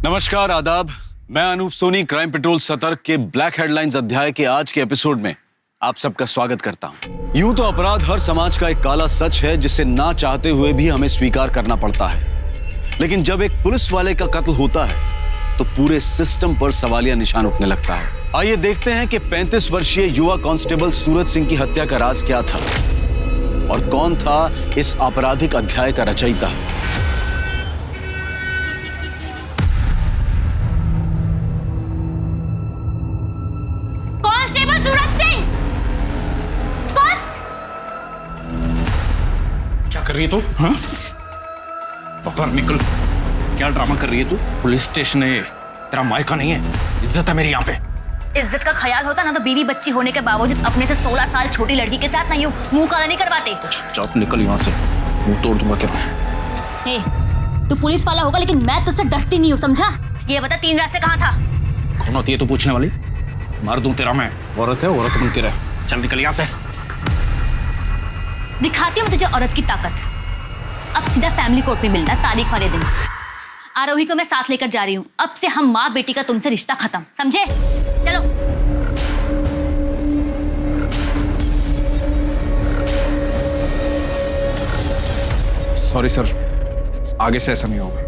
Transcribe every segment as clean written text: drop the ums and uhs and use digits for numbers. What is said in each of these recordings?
नमस्कार, आदाब। मैं अनूप सोनी क्राइम पेट्रोल सतर्क के ब्लैक हेडलाइंस अध्याय के आज के एपिसोड में आप सबका स्वागत करता हूं। यूं तो अपराध हर समाज का एक काला सच है जिसे ना चाहते हुए भी हमें स्वीकार करना पड़ता है, लेकिन जब एक पुलिस वाले का कत्ल होता है तो पूरे सिस्टम पर सवालिया निशान उठने लगता है। आइए देखते हैं कि 35 वर्षीय युवा कांस्टेबल सूरज सिंह की हत्या का राज क्या था और कौन था इस आपराधिक अध्याय का रचयिता। कांस्टेबल सूरज सिंह! क्या कर रही है तू? हाँ? बाहर निकल। क्या ड्रामा कर रही है तू? पुलिस स्टेशन है, तेरा मायका नहीं है। इज्जत है मेरी यहाँ पे। इज्जत का ख्याल होता ना तो बीवी बच्ची होने के बावजूद अपने से 16 साल छोटी लड़की के साथ ना यूं मुंह काला नहीं करवाते। चुप निकल यहाँ से, मुंह तोड़ दूंगा तेरा। हे, तू पुलिस वाला होगा लेकिन मैं तुझसे डरती नहीं हूँ, समझा? ये बता 3 रात से कहाँ था? कौन होती है तू पूछने वाली? मार दूं तेरा मैं। औरत है, औरत बन के रह। चल निकल यहाँ से। दिखाती हूँ तुझे औरत की ताकत। अब सीधा फैमिली कोर्ट में मिलना तारीख वाले दिन। आरोही को मैं साथ लेकर जा रही हूँ। अब से हम माँ बेटी का तुमसे रिश्ता खत्म, समझे? चलो। सॉरी सर, आगे से ऐसा नहीं होगा।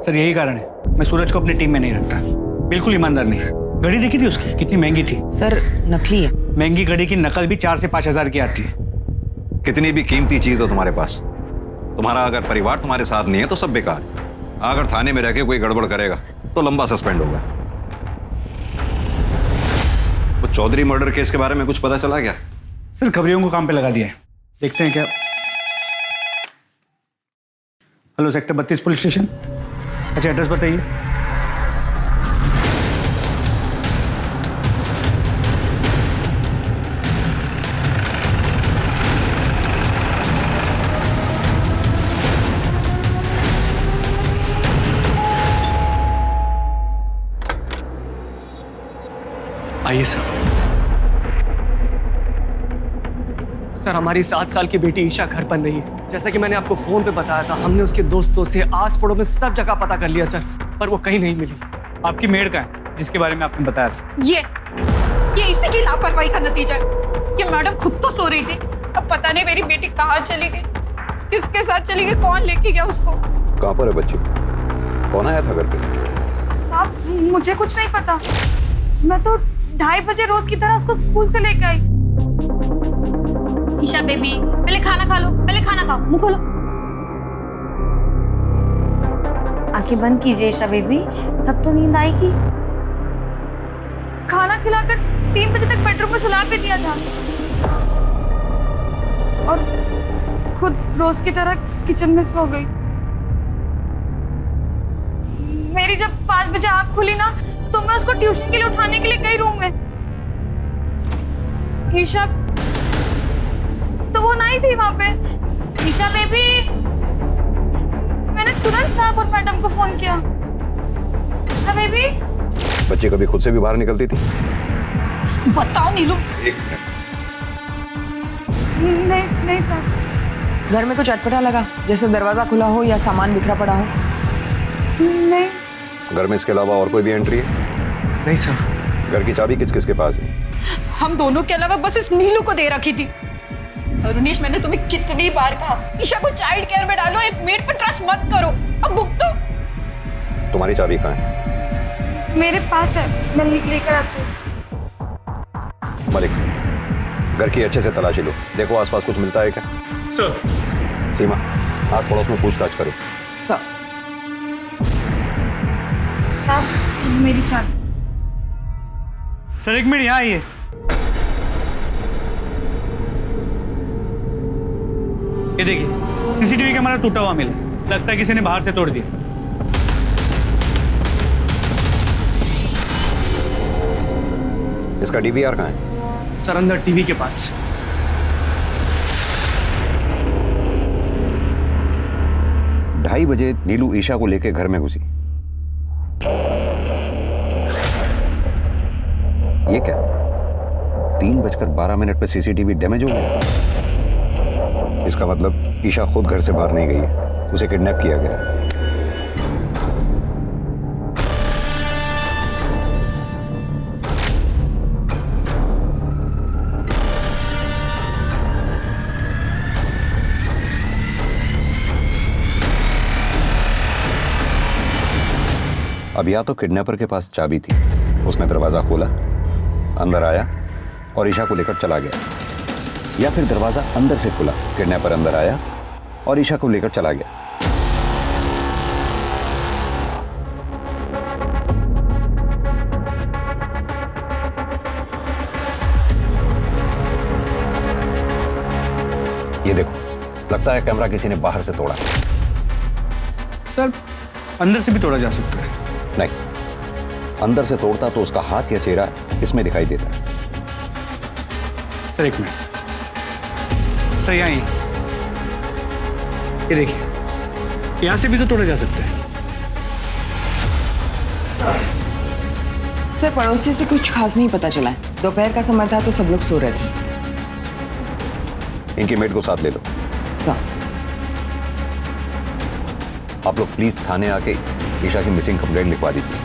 सर यही कारण है मैं सूरज को अपनी टीम में नहीं रखता। बिल्कुल ईमानदार नहीं। घड़ी देखी थी उसकी, कितनी महंगी थी। सर नकली है। महंगी घड़ी की नकल भी 4 से 5 हजार की आती है। कितनी भी कीमती चीज हो तुम्हारे पास, तुम्हारा अगर परिवार तुम्हारे साथ नहीं है तो सब बेकार। अगर थाने में रह के कोई गड़बड़ करेगा तो लंबा सस्पेंड होगा। वो चौधरी मर्डर केस के बारे में कुछ पता चला क्या? सर खबरियों को काम पे लगा दिया है, देखते हैं क्या। Hello, sector 32 police station. अच्छा, एड्रेस बताइए। आइए सर। सर हमारी 7 साल की बेटी ईशा घर बन रही है। जैसा कि मैंने आपको फोन पे बताया था, हमने उसके दोस्तों से आस पड़ोस में सब जगह पता कर लिया सर, पर वो कहीं नहीं मिली। आपकी मेड का है जिसके बारे में आपने बताया था? ये इसी की लापरवाही का नतीजा है। ये मैडम खुद तो सो रही थी, अब पता नहीं मेरी बेटी कहाँ चली गई, किसके साथ चली गई, कौन लेके गया उसको। कहाँ पर है बच्ची? कौन आया था घर पे? साहब मुझे कुछ नहीं पता। मैं तो 2:30 बजे रोज की तरह उसको स्कूल से लेके आई। ईशा बेबी, पहले खाना खा लो, पहले खाना खाओ, मुंह खोलो। आंखें बंद कीजिए ईशा बेबी, तब तो नींद आएगी। खाना खिलाकर 3 बजे तक बेडरूम में सुला के दिया था और खुद रोज की तरह किचन में सो गई। मेरी जब 5 बजे आँख खुली ना तो मैं उसको ट्यूशन के लिए उठाने के लिए गई रूम में। ईशा तो वो नहीं थी वहां पे। ईशा बेबी, मैंने तुरंत साहब और मैडम को फोन किया। ईशा बेबी। बच्ची कभी खुद से भी बाहर निकलती थी? बताओ नीलू। नहीं सर। घर में कुछ अटपटा लगा, जैसे दरवाजा खुला हो या सामान बिखरा पड़ा हो? नहीं। घर में इसके अलावा और कोई भी एंट्री है? नहीं सर। घर की चाबी किस किस के पास है? हम दोनों के अलावा बस इस नीलू को दे रखी थी। अरुणेश, मैंने तुम्हें कितनी बार कहा ईशा को चाइल्ड केयर में डालो, एक मेड पर ट्रस्ट मत करो। अब भुगतो। तुम्हारी चाबी कहाँ है? मेरे पास है, मैं लेकर आती हूँ। मलिक, घर की अच्छे से तलाशी लो, देखो आसपास कुछ मिलता है क्या? सर। सीमा, आस पड़ोस में पूछताछ करो। सर। साहब मेरी चाबी। सर 1 मिनट, यहाँ आइए। ये देखिए, सीसीटीवी कैमरा टूटा हुआ मिला, लगता है किसी ने बाहर से तोड़ दिया। इसका डीवीआर कहाँ है? सर अंदर टीवी के पास। 2:30 बजे नीलू ईशा को लेकर घर में घुसी। ये क्या? 3:12 पे सीसीटीवी डैमेज हो गया। इसका मतलब ईशा खुद घर से बाहर नहीं गई है, उसे किडनैप किया गया है। अब या तो किडनैपर के पास चाबी थी, उसने दरवाजा खोला, अंदर आया और ईशा को लेकर चला गया, या फिर दरवाजा अंदर से खुला, किडनैपर अंदर आया और ईशा को लेकर चला गया। ये देखो, लगता है कैमरा किसी ने बाहर से तोड़ा। सर अंदर से भी तोड़ा जा सकता है। नहीं, अंदर से तोड़ता तो उसका हाथ या चेहरा इसमें दिखाई देता। सर एक मिनट, सर यहाँ ये देखिए, यहाँ से भी तो तोड़ा जा सकता है। सर पड़ोसी से कुछ खास नहीं पता चला है। दोपहर का समय था तो सब लोग सो रहे थे। इनके मेड को साथ ले लो। सर आप लोग प्लीज थाने आके ईशा की मिसिंग कंप्लेंट लिखवा दीजिए,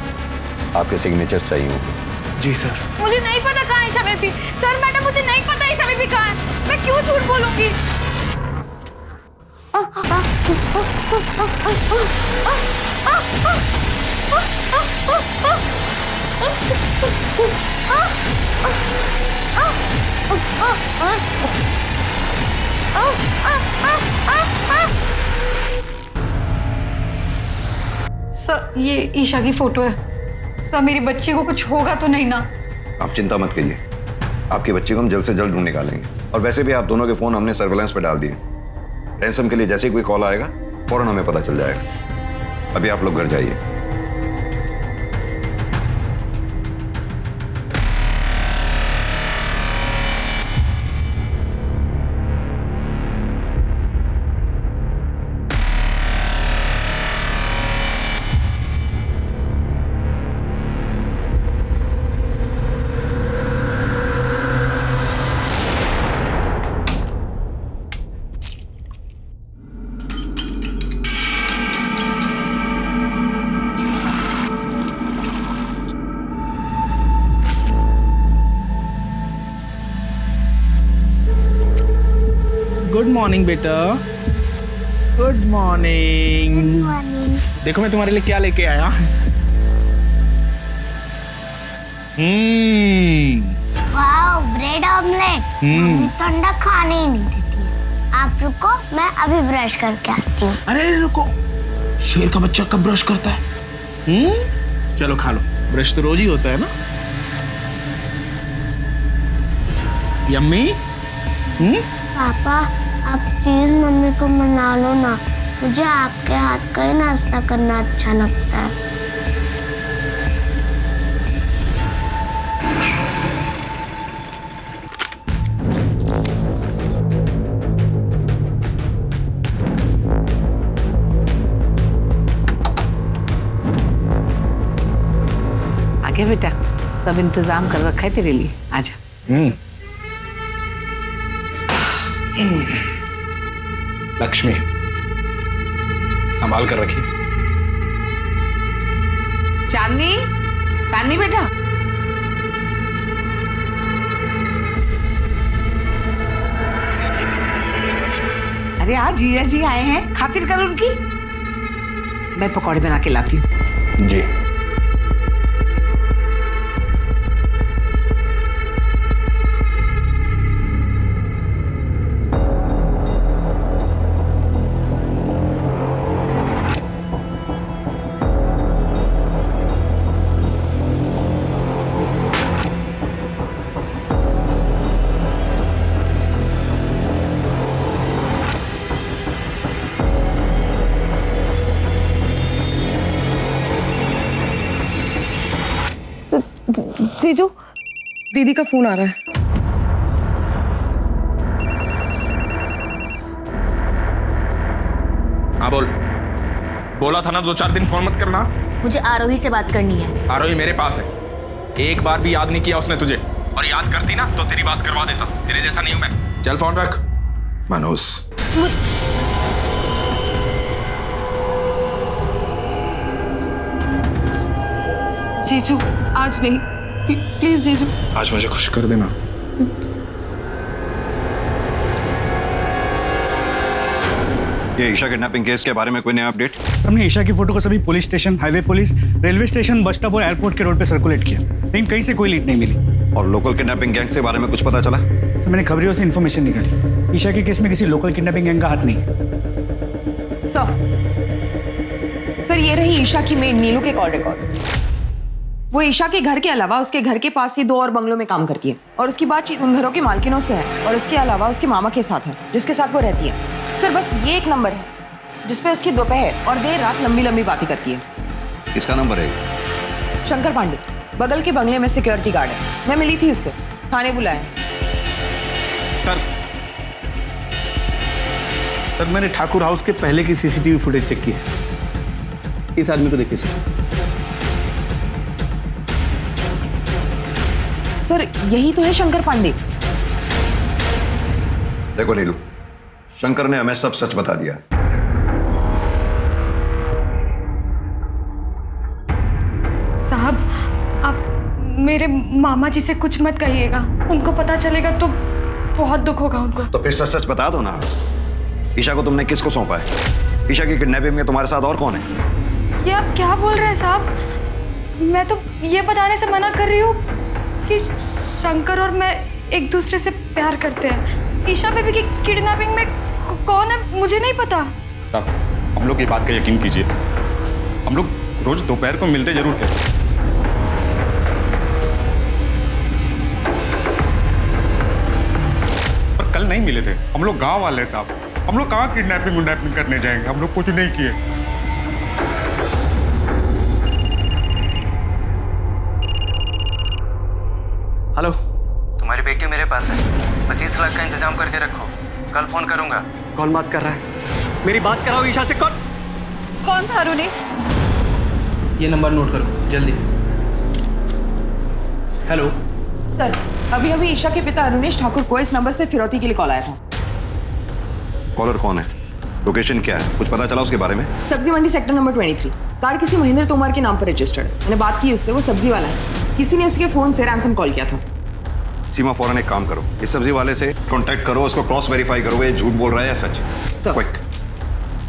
आपके सिग्नेचर्स चाहिए होंगे। जी सर। मुझे नहीं पता कहाँ है ईशा बेबी। सर मैडम मुझे नहीं पता ईशा बेबी कहाँ है। मैं क्यों झूठ बोलूंगी? सर ये ईशा की फोटो है। सर मेरी बच्ची को कुछ होगा तो नहीं ना? आप चिंता मत कीजिए, आपकी बच्ची को हम जल्द से जल्द ढूंढ निकालेंगे। और वैसे भी आप दोनों के फोन हमने सर्विलांस पे डाल दिए। रैंसम के लिए जैसे ही कोई कॉल आएगा फौरन हमें पता चल जाएगा। अभी आप लोग घर जाइए। गुड मॉर्निंग बेटा, गुड मॉर्निंग। देखो मैं तुम्हारे लिए क्या लेके आया। Wow, bread omelette. मम्मी तो अंडा खाने ही नहीं देती है। आप रुको, मैं अभी ब्रश करके आती हूँ। अरे रुको, शेर का बच्चा कब ब्रश करता है? चलो खा लो, ब्रश तो रोज ही होता है ना। यम्मी। पापा आप प्लीज मम्मी को मना लो ना, मुझे आपके हाथ का ही नाश्ता करना अच्छा लगता है। आगे बेटा, सब इंतजाम कर रखा है तेरे लिए, आजा। लक्ष्मी, संभाल कर रखिए। चांदनी, चांदनी बेटा। अरे आज जीजा जी आए हैं, खातिर कर उनकी। मैं पकौड़े बना के लाती हूँ। जी। जीजू, दीदी का फोन आ रहा है। हाँ बोल। बोला था ना 2-4 दिन फोन मत करना। मुझे आरोही से बात करनी है। आरोही मेरे पास है, एक बार भी याद नहीं किया उसने तुझे। और याद करती ना तो तेरी बात करवा देता। तेरे जैसा नहीं हूं मैं। चल फोन रख मनोज। जीजू आज नहीं, प्लीज जीजू। आज मुझे खुश कर देना। ये ईशा किडनैपिंग केस के बारे में कोई नया अपडेट? हमने ईशा की फोटो को सभी police station, highway police, railway station, bus stop और एयरपोर्ट के रोड पे सर्कुलेट किया, लेकिन कहीं से कोई लीड नहीं मिली। और लोकल किडनैपिंग गैंग के बारे में कुछ पता चला? सर मैंने खबरियों से इन्फॉर्मेशन निकाली, ईशा के केस में किसी लोकल किडनैपिंग गैंग का हाथ नहीं। सर ये रही ईशा की मेड नीलू के कॉल रिकॉर्ड्स। वो ईशा के घर के अलावा उसके घर के पास ही 2 और बंगलों में काम करती है और उसकी बातचीत उन घरों के मालकिनों से है और उसके अलावा उसके मामा के साथ है जिसके साथ वो रहती है। सर बस ये एक नंबर है जिसपे उसकी दोपहर और देर रात लंबी लंबी बातें करती है। किसका नंबर है? शंकर पांडे, बगल के बंगले में सिक्योरिटी गार्ड है। मैं मिली थी उससे, थाने बुलाया। सर मैंने ठाकुर हाउस के पहले की सीसीटीवी फुटेज चेक की है। इस आदमी को देखिए सर यही तो है शंकर पांडे। देखो नीलू, शंकर ने हमें सब सच बता दिया। साहब आप मेरे मामा जी से कुछ मत कहिएगा, उनको पता चलेगा तो बहुत दुख होगा उनको। तो फिर सच सच बता दो ना। ईशा को तुमने किसको सौंपा है? ईशा की किडनैपिंग में तुम्हारे साथ और कौन है? ये आप क्या बोल रहे हैं साहब? मैं तो ये बताने से मना कर रही हूँ कि शंकर और मैं एक दूसरे से प्यार करते हैं। ईशा बेबी की किडनैपिंग में कौन है मुझे नहीं पता। साहब हम लोग की बात का यकीन कीजिए, हम लोग रोज दोपहर को मिलते जरूर थे। पर कल नहीं मिले थे। हम लोग गांव वाले साहब, हम लोग कहाँ किडनैपिंग करने जाएंगे? हम लोग कुछ नहीं किए। हेलो, तुम्हारी बेटी मेरे पास है, 25 लाख का इंतजाम करके रखो, कल फोन करूंगा। कौन बात कर रहा है? मेरी बात कराओ ईशा से। कौन था अरुणी? ये नंबर नोट करो जल्दी। हेलो सर अभी अभी ईशा के पिता अरुणेश ठाकुर को इस नंबर से फिरौती के लिए कॉल आया था। कॉलर कौन है? लोकेशन क्या है? कुछ पता चला उसके बारे में? सब्जी मंडी सेक्टर नंबर 23। कार किसी महेंद्र तोमर के नाम पर रजिस्टर्ड। मैंने बात की उससे, वो सब्जी वाला है। किसी ने उसके फोन से रैंसम कॉल किया था। सीमा फौरन एक काम करो, इस सब्जी वाले से कांटेक्ट करो, उसको क्रॉस वेरीफाई करो, ये झूठ बोल रहा है या सच। Sir quick.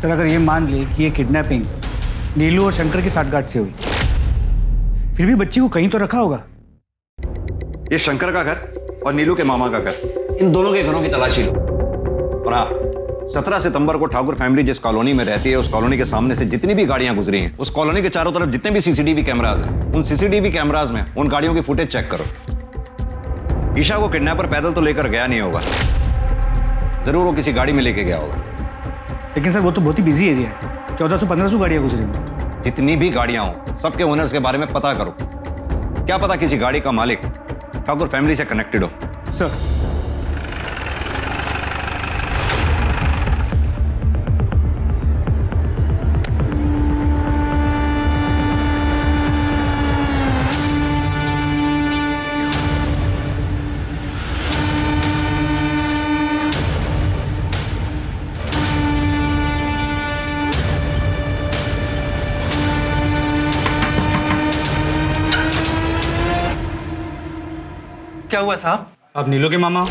सर अगर ये मान ले कि ये किडनैपिंग नीलू और शंकर की साठगांठ से हुई, फिर भी बच्ची को कहीं तो रखा होगा। ये शंकर का घर और नीलू के मामा का घर, इन दोनों के घरों की तलाशी लो। और हाँ, 17 सितंबर को ठाकुर फैमिली जिस कॉलोनी में रहती है, उस कॉलोनी के सामने से जितनी भी गाड़ियां गुजरी हैं, उस कॉलोनी के चारों तरफ जितने भी सीसीटीवी कैमराज हैं, उन सीसीटीवी कैमराज में उन गाड़ियों की फुटेज चेक करो। ईशा को किडनैपर पैदल तो लेकर गया नहीं होगा, जरूर वो किसी गाड़ी में लेके गया होगा। लेकिन सर वो तो बहुत ही बिजी एरिया है, 1400-1500 गाड़ियां गुजरी हैं। जितनी भी गाड़ियां हो, सबके ओनर्स के बारे में पता करो। क्या पता किसी गाड़ी का मालिक ठाकुर फैमिली से कनेक्टेड हो। सर क्या हुआ साहब? आप नीलू के मामा?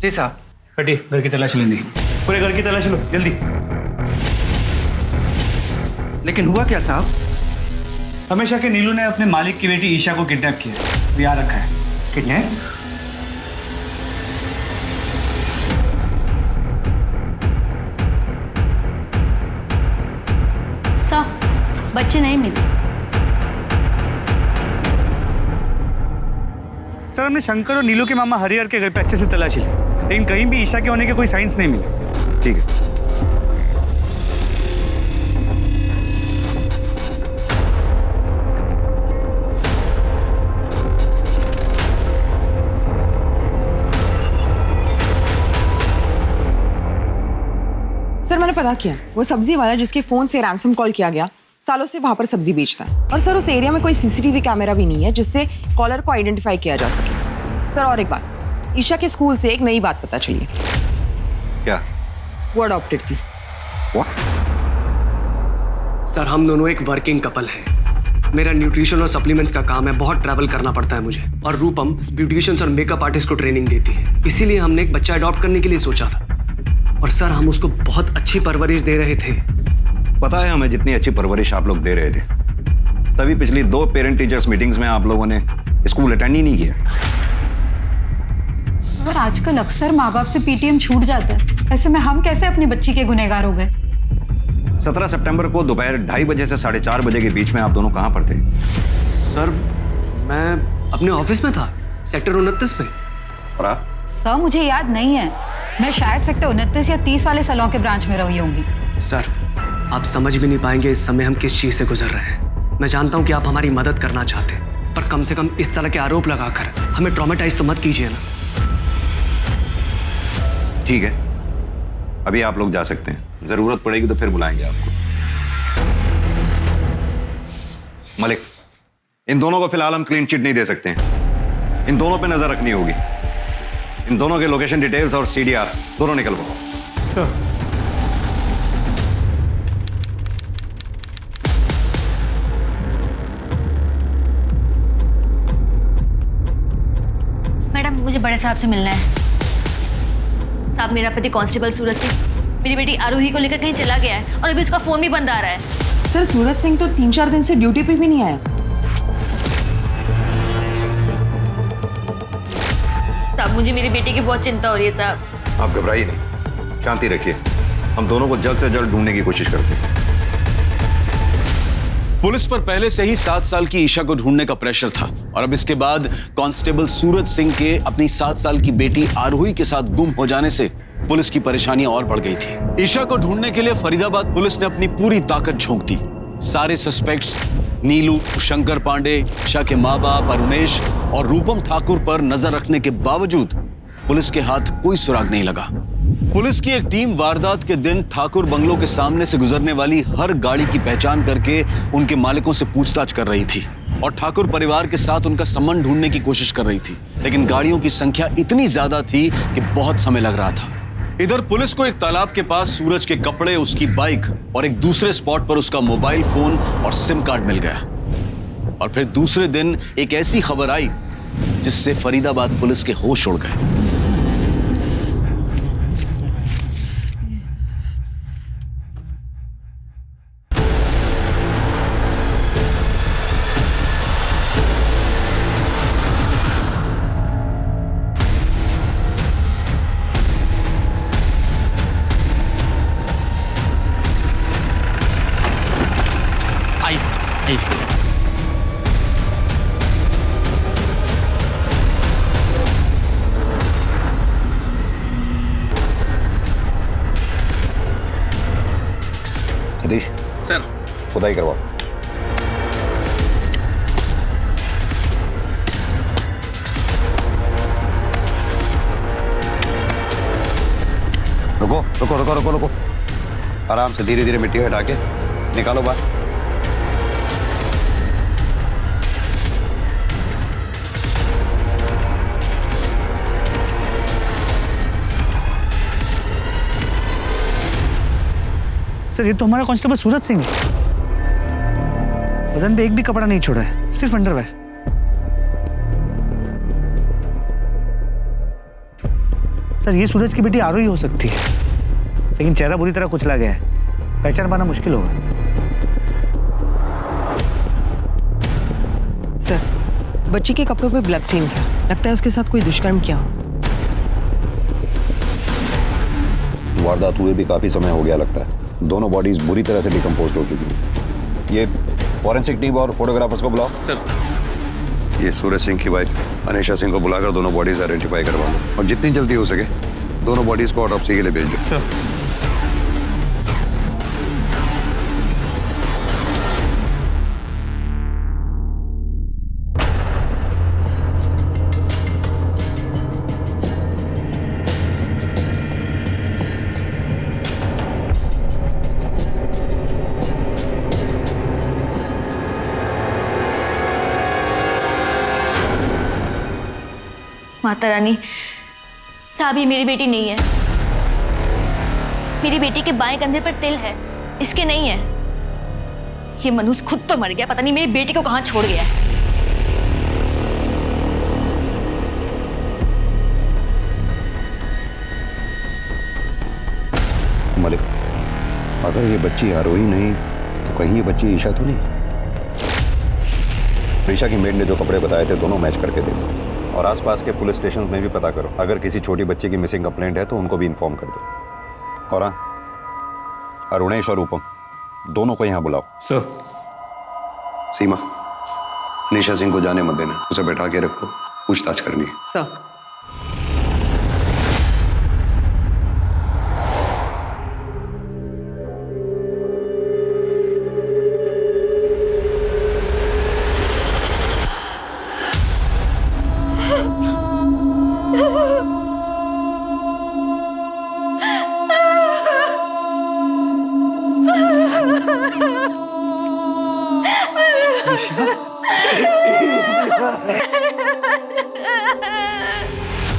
जी साहब। हटिए, घर की तलाशी लेनी। पूरे घर की तलाशी लो जल्दी। लेकिन हुआ क्या साहब? हमेशा के नीलू ने अपने मालिक की बेटी ईशा को किडनैप किया, याद रखा है। किडनैप? सर बच्चे नहीं मिले। सर हमने शंकर और नीलू के मामा हरिहर के घर पे अच्छे से तलाशी ली, लेकिन कहीं भी ईशा के होने के कोई साइंस नहीं मिले। ठीक है। सर मैंने पता किया, वो सब्जी वाला जिसके फोन से रैंसम कॉल किया गया, सालों से वहां पर सब्जी बेचता है। और सर उस एरिया में कोई सीसीटीवी कैमरा भी नहीं है जिससे कॉलर को आइडेंटिफाई किया जा सके। सर और एक बात, ईशा के स्कूल से एक नई बात पता चली है। क्या? वो अडॉप्टेड थी। सर हम दोनों एक वर्किंग कपल हैं। मेरा न्यूट्रिशन और सप्लीमेंट्स का काम है, बहुत ट्रैवल करना पड़ता है मुझे, और रूपम ब्यूटिशियंस और मेकअप आर्टिस्ट को ट्रेनिंग देती है। इसीलिए हमने एक बच्चा अडॉप्ट करने के लिए सोचा था। और सर हम उसको बहुत अच्छी परवरिश दे रहे थे। पता है हमें जितनी अच्छी परवरिश आप लोग दे रहे थे, तभी पिछली 2 पेरेंट टीचर्स मीटिंग्स में आप लोगों ने स्कूल अटेंड ही नहीं किया। और आजकल अक्सर माँ बाप से पीटीएम छूट जाता है, ऐसे में हम कैसे अपनी बच्ची के गुनहगार हो गए? 17 सितंबर को दोपहर 2:30 बजे से 4:30 बजे के बीच में आप दोनों कहाँ पर थे? सर मैं अपने ऑफिस में था, सेक्टर 29 में। और आप? सर मुझे याद नहीं है, मैं शायद सेक्टर 29 या 30 वाले सैलून के ब्रांच में रही होंगी। सर आप समझ भी नहीं पाएंगे इस समय हम किस चीज से गुजर रहे हैं। मैं जानता हूं कि आप हमारी मदद करना चाहते हैं, पर कम से कम इस तरह के आरोप लगाकर हमें ट्रॉमेटाइज तो मत कीजिए ना। ठीक है, अभी आप लोग जा सकते हैं, जरूरत पड़ेगी तो फिर बुलाएंगे आपको। मलिक, इन दोनों को फिलहाल हम क्लीन चिट नहीं दे सकते हैं, इन दोनों पे नजर रखनी होगी। इन दोनों के लोकेशन डिटेल्स और सीडीआर दोनों निकलवाओ। मैडम मुझे बड़े साहब से मिलना है। साहब मेरा पति कांस्टेबल सूरज सिंह मेरी बेटी आरोही को लेकर कहीं चला गया है और अभी उसका फोन भी बंद आ रहा है। सर सूरज सिंह तो 3-4 दिन से ड्यूटी पे भी नहीं आया। साहब मुझे मेरी बेटी की बहुत चिंता हो रही है साहब। आप घबराइए नहीं, शांति रखिए, हम दोनों को जल्द से जल्द ढूंढने की कोशिश करते हैं। पुलिस पर पहले से ही 7 साल की ईशा को ढूंढने का प्रेशर था और अब इसके बाद कांस्टेबल सूरज सिंह के अपनी 7 साल की बेटी आरोही के साथ गुम हो जाने से पुलिस की परेशानी और बढ़ गई थी। ईशा को ढूंढने के लिए फरीदाबाद पुलिस ने अपनी पूरी ताकत झोंक दी। सारे सस्पेक्ट्स नीलू, शंकर पांडे, ईशा के माँ बाप अरुणेश और रूपम ठाकुर पर नजर रखने के बावजूद पुलिस के हाथ कोई सुराग नहीं लगा। पुलिस की एक टीम वारदात के दिन ठाकुर बंगलों के सामने से गुजरने वाली हर गाड़ी की पहचान करके उनके मालिकों से पूछताछ कर रही थी और ठाकुर परिवार के साथ उनका संबंध ढूंढने की कोशिश कर रही थी, लेकिन गाड़ियों की संख्या इतनी ज्यादा थी कि बहुत समय लग रहा था। इधर पुलिस को एक तालाब के पास सूरज के कपड़े, उसकी बाइक और एक दूसरे स्पॉट पर उसका मोबाइल फोन और सिम कार्ड मिल गया। और फिर दूसरे दिन एक ऐसी खबर आई जिससे फरीदाबाद पुलिस के होश उड़ गए। सतीश सर खुदाई करवाओ। रुको रुको रुको रुको रुको, आराम से धीरे धीरे मिट्टी हटा के निकालो बाहर। सर ये तो हमारा कांस्टेबल सूरज सिंह है। बदन पे एक भी कपड़ा नहीं छोड़ा है, सिर्फ अंडरवेयर। सर ये सूरज की बेटी आरोही हो सकती है, लेकिन चेहरा बुरी तरह कुचला गया है, पहचान पाना मुश्किल होगा। सर बच्ची के कपड़ों पे ब्लड स्टेन्स है, लगता है उसके साथ कोई दुष्कर्म किया हो। वारदात हुए भी काफी समय हो गया लगता है, दोनों बॉडीज बुरी तरह से डिकम्पोज हो चुकी हैं। ये फॉरेंसिक टीम और फोटोग्राफर्स को बुलाओ। सर ये सूरज सिंह की वाइफ अनीशा सिंह को बुलाकर दोनों बॉडीज आइडेंटिफाई करवा लो और जितनी जल्दी हो सके दोनों बॉडीज को ऑटोप्सी के लिए भेज दो। सर माता रानी, साहब ये मेरी बेटी नहीं है। मेरी बेटी के बाएं कंधे पर तिल है, इसके नहीं है। ये मनुष्य खुद तो मर गया, पता नहीं मेरी बेटी को कहां छोड़ गया है। मलिक, अगर ये बच्ची आरोही नहीं तो कहीं ये बच्ची ईशा तो नहीं? ईशा की मेड ने जो कपड़े बताए थे दोनों मैच करके देखो, और आसपास के पुलिस स्टेशन में भी पता करो। अगर किसी छोटी बच्ची की मिसिंग कंप्लेंट है तो उनको भी इन्फॉर्म कर दो। और हाँ, अरुणेश और रूपम दोनों को यहाँ बुलाओ। सर। सीमा, अनीशा सिंह को जाने मत देना, उसे बैठा के रखो, पूछताछ करनी है। सर।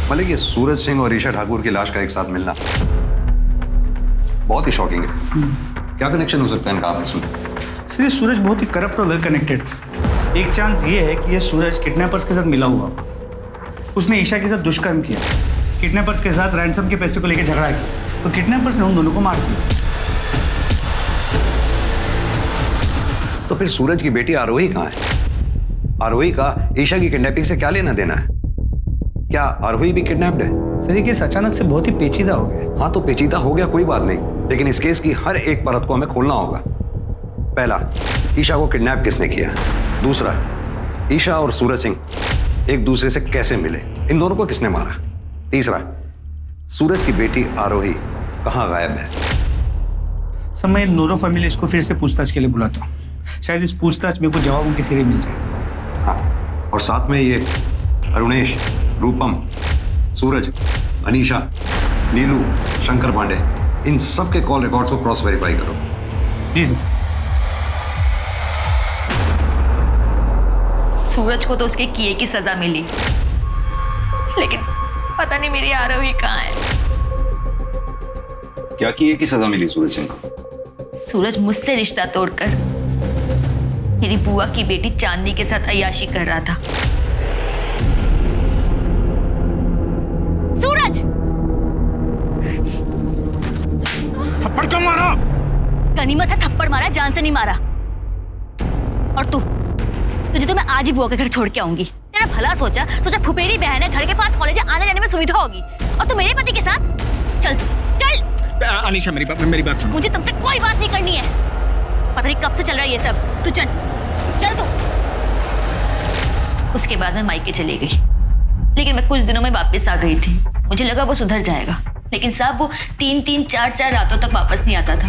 मलिक, ये सूरज सिंह और ईशा ठाकुर की लाश का एक साथ मिलना बहुत ही शॉकिंग है। क्या कनेक्शन हो सकता है इनका आपस में? सर, ये सूरज बहुत ही करप्ट और वेल कनेक्टेड। एक चांस ये है कि ये सूरज किडनैपर्स के साथ मिला हुआ, उसने ईशा के साथ दुष्कर्म किया, किडनैपर्स के साथ रैंसम के पैसे को लेकर झगड़ा किया, तो किडनैपर्स ने उन दोनों को मार दिया। तो फिर सूरज की बेटी आरोही कहाँ है? आरोही का ईशा की किडनैपिंग से क्या लेना देना है? क्या आरोही भी किडनैप्ड है? सर, ये केस अचानक से बहुत ही पेचीदा हो गया। हाँ, तो पेचीदा हो गया, कोई बात नहीं, लेकिन इस केस की हर एक परत को हमें खोलना होगा। पहला, ईशा को किडनैप किसने किया? दूसरा, ईशा और सूरज सिंह एक दूसरे से कैसे मिले, इन दोनों को किसने मारा? तीसरा, सूरज की बेटी आरोही कहाँ गायब है? सर, मैं नूरो फैमिली इसको फिर से पूछताछ के लिए बुलाता हूँ, शायद इस पूछताछ में कुछ जवाब उनके सिरे मिल जाए। हाँ, और साथ में ये अरुणेश, रूपम, सूरज, अनीशा, नीलू, शंकर पांडे, इन सब के कॉल रिकॉर्ड्स को क्रॉस वेरीफाई करो। जी सर। सूरज को तो उसके किए की सजा मिली, लेकिन पता नहीं मेरी आरोही कहाँ है। क्या किए की सजा मिली सूरज सिंह को? सूरज मुझसे रिश्ता तोड़कर मेरी बुआ की बेटी चांदनी के साथ अय्याशी कर रहा था। सूरज! थप्पड़ क्यों मारा? गनीमत है थप्पड़ मारा, जान से नहीं मारा। और तुझे तो मैं आज ही बुआ के घर छोड़ के आऊंगी। तेरा भला सोचा फुफेरी बहन है, घर के पास कॉलेज आने जाने में सुविधा होगी, और तू मेरे पति के साथ चल चल। अनीशा, मेरी बात सुनो। मुझे तुमसे कोई बात नहीं करनी है। पता नहीं कब से चल रहा है ये सब। तू चल चल तू। उसके बाद मैं मायके चली गई, लेकिन मैं कुछ दिनों में वापस आ गई थी। मुझे लगा वो सुधर जाएगा, लेकिन साहब वो 3-3, 4-4 रातों तक वापस नहीं आता था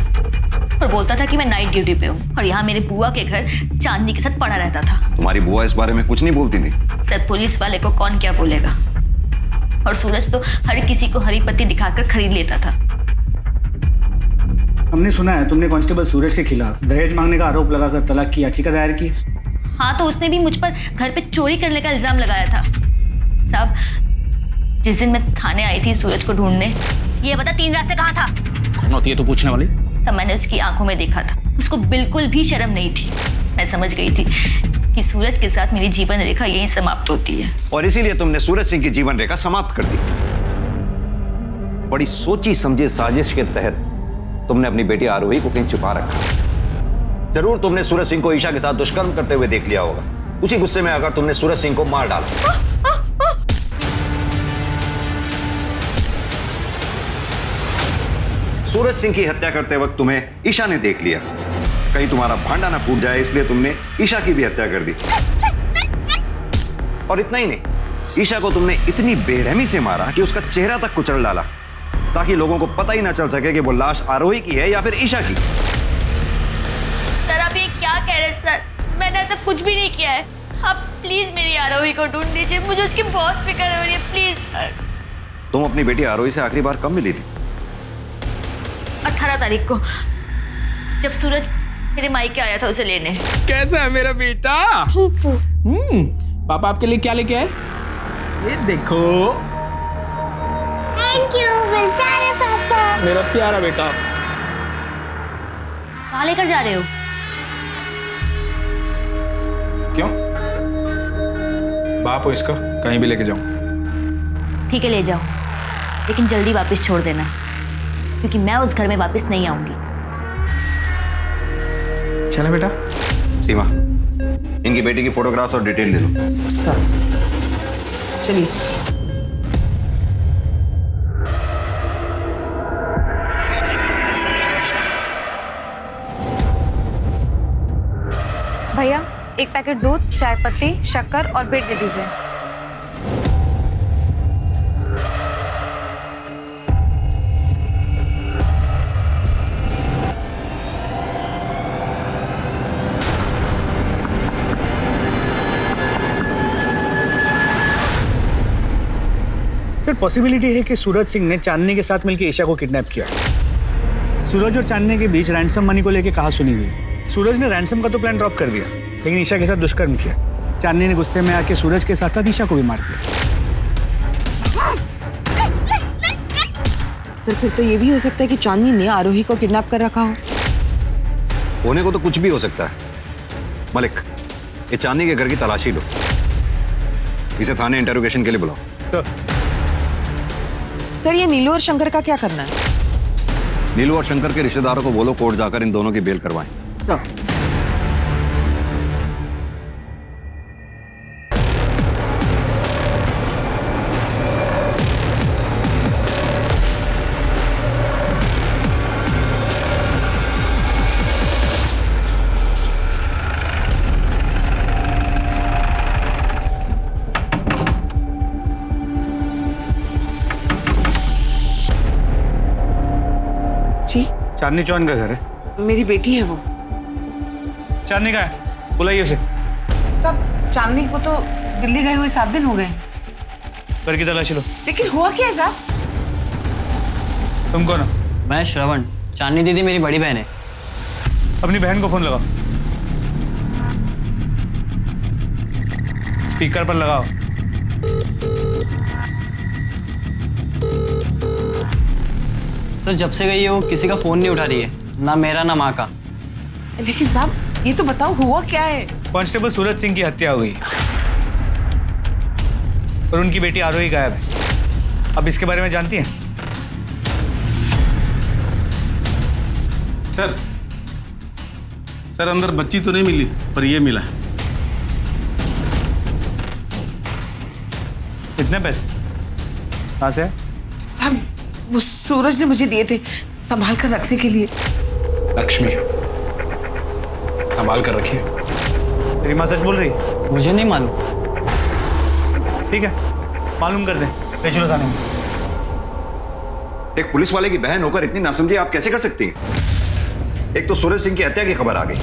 और बोलता था कि मैं नाइट ड्यूटी पे हूँ, और यहाँ मेरे बुआ के घर चांदनी के साथ पड़ा रहता था। तुम्हारी बुआ इस बारे में कुछ नहीं बोलती थी? सर, पुलिस वाले को कौन क्या बोलेगा, और सूरज तो हर किसी को हरी पत्ती दिखाकर खरीद लेता था। हमने सुना है तुमने कांस्टेबल सूरज के खिलाफ दहेज मांगने का आरोप लगाकर तलाक की याचिका दायर की। हाँ, तो उसने भी मुझ पर घर पे चोरी करने का इल्जाम लगाया था। साहब, जिस दिन मैं थाने आई थी सूरज को ढूंढने, ये बता 3 रात से कहाँ था? कौन होती है तो पूछने वाली? तब मैंने उसकी आंखों में देखा था, उसको बिल्कुल भी शर्म नहीं थी। मैं समझ गई थी कि सूरज के साथ मेरी जीवन रेखा यहीं समाप्त होती है, और इसीलिए तुमने सूरज सिंह की जीवन रेखा समाप्त कर दी। बड़ी सोची समझी साजिश के तहत तुमने अपनी बेटी आरोही को कहीं छुपा रखा। जरूर तुमने सूरज सिंह को ईशा के साथ दुष्कर्म करते हुए देख लिया होगा। उसी गुस्से में आकर तुमने सूरज सिंह को मार डाला। सूरज सिंह की हत्या करते वक्त तुम्हें ईशा ने देख लिया। कहीं तुम्हारा भांडा ना फूट जाए, इसलिए तुमने ईशा की भी हत्या कर दी। और इतना ही नहीं, ईशा को तुमने इतनी बेरहमी से मारा कि उसका चेहरा तक कुचल डाला, ताकि लोगों को पता ही ना चल सके कि वो लाश आरोही की है या फिर ईशा की। सर, आप ये क्या कह रहे हैं सर? मैंने ऐसा कुछ भी नहीं किया है। आप प्लीज मेरी आरोही को ढूंढ दीजिए, मुझे उसकी बहुत फिक्र हो रही है, प्लीज सर। तुम अपनी बेटी आरोही से आखिरी बार कब मिली थी? 18 तारीख को, जब सूरज मेरे मायके आया था उसे लेने। कैसा है मेरा बेटा? पापा आपके लिए क्या लेके आए? ये देखो थैंक यू मेरे प्यारे पापा। मेरा प्यारा बेटा। कहाँ लेकर जा रहे हो? क्यों? बाप हो इसका, कहीं भी लेके जाऊं। ठीक है ले जाओ, लेकिन जल्दी वापस छोड़ देना, क्योंकि मैं उस घर में वापस नहीं आऊंगी। चला बेटा। सीमा, इनकी बेटी की फोटोग्राफ्स और डिटेल ले लो। सर चलिए। भैया एक पैकेट दूध, चाय पत्ती, शक्कर और ब्रेड दे दीजिए। सर पॉसिबिलिटी है कि सूरज सिंह ने चांदनी के साथ मिलकर ईशा को किडनैप किया। सूरज और चांदनी के बीच रैंसम मनी को लेकर कहा सुनी हुई। सूरज ने रैंसम का तो प्लान ड्रॉप कर दिया, लेकिन ईशा के साथ दुष्कर्म किया। चांदनी ने गुस्से में आके सूरज के साथ साथ ईशा को भी मार दिया। सर फिर तो ये भी हो सकता है कि चांदनी ने आरोही को किडनैप कर रखा हो। होने को तो कुछ भी हो सकता है। मलिक, ये चांदनी के घर की तलाशी लो, इसे थाने इंटरोगेशन के लिए बुलाओ। सर ये नीलू और शंकर का क्या करना है? नीलू और शंकर के रिश्तेदारों को बोलो कोर्ट जाकर इन दोनों की बेल करवाएं। सर जी चांदनी चौहान का घर है। मेरी बेटी है वो। चांदनी का है, बुलाइए उसे। सब चांदनी को तो दिल्ली गए हुए 7 दिन हो गए। घर की तलाशी लो। लेकिन हुआ क्या है साहब? तुम कौन हो? मैं श्रवण, चांदनी दीदी मेरी बड़ी बहन है। अपनी बहन को फोन लगाओ। स्पीकर पर लगाओ। सर जब से गई है वो किसी का फोन नहीं उठा रही है, ना मेरा ना माँ का। लेकिन साहब ये तो बताओ हुआ क्या है? कांस्टेबल सूरज सिंह की हत्या हो गई और उनकी बेटी आरोही गायब है। अब इसके बारे में जानती हैं? सर अंदर बच्ची तो नहीं मिली, पर ये मिला। कितने पैसे? कहाँ से? साहब वो सूरज ने मुझे दिए थे संभाल कर रखने के लिए। लक्ष्मी, संभाल कर रखिए। तेरी माँ सच बोल रही? मुझे नहीं मालूम। ठीक है, मालूम कर दें। ले चलो थाने में। एक पुलिस वाले की बहन होकर इतनी नासमझी आप कैसे कर सकती हैं? एक तो सूरज सिंह की हत्या की खबर आ गई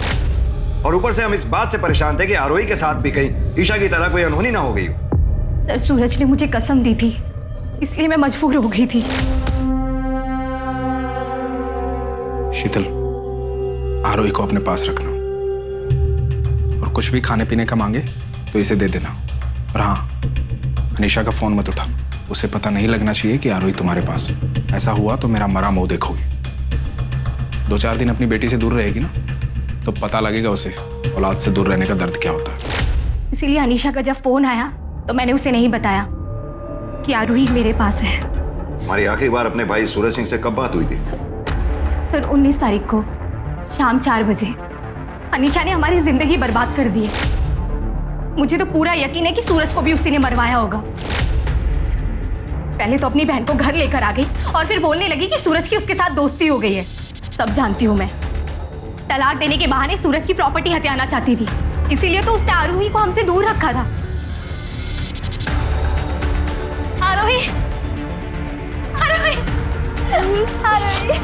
और ऊपर से हम इस बात से परेशान थे कि आरोही के साथ भी कहीं ईशा की तरह कोई अनहोनी ना हो गई। सर सूरज ने मुझे कसम दी थी, इसलिए मैं मजबूर हो गई थी। शीतल, आरोही को अपने पास रखना और कुछ भी खाने पीने का मांगे तो इसे दे देना। और हाँ, अनीशा का फोन मत उठा, उसे पता नहीं लगना चाहिए कि आरोही तुम्हारे पास है। ऐसा हुआ तो मेरा मरा मुंह देखोगी। 2-4 दिन अपनी बेटी से दूर रहेगी ना, तो पता लगेगा उसे औलाद से दूर रहने का दर्द क्या होता है। इसीलिए अनीशा का जब फोन आया तो मैंने उसे नहीं बताया कि आरोही मेरे पास है। हमारी आखिरी बार अपने भाई सूरज सिंह से कब बात हुई थी? सर 19 तारीख को शाम 4 बजे। अनीशा ने हमारी जिंदगी बर्बाद कर दी है। मुझे तो पूरा यकीन है कि सूरज को भी उसी ने मरवाया होगा। पहले तो अपनी बहन को घर लेकर आ गई और फिर बोलने लगी कि सूरज की उसके साथ दोस्ती हो गई है। सब जानती हूँ मैं। तलाक देने के बहाने सूरज की प्रॉपर्टी हथियाना चाहती थी, इसीलिए तो उसने आरोही को हमसे दूर रखा था। आरोही, आरोही, आरोही।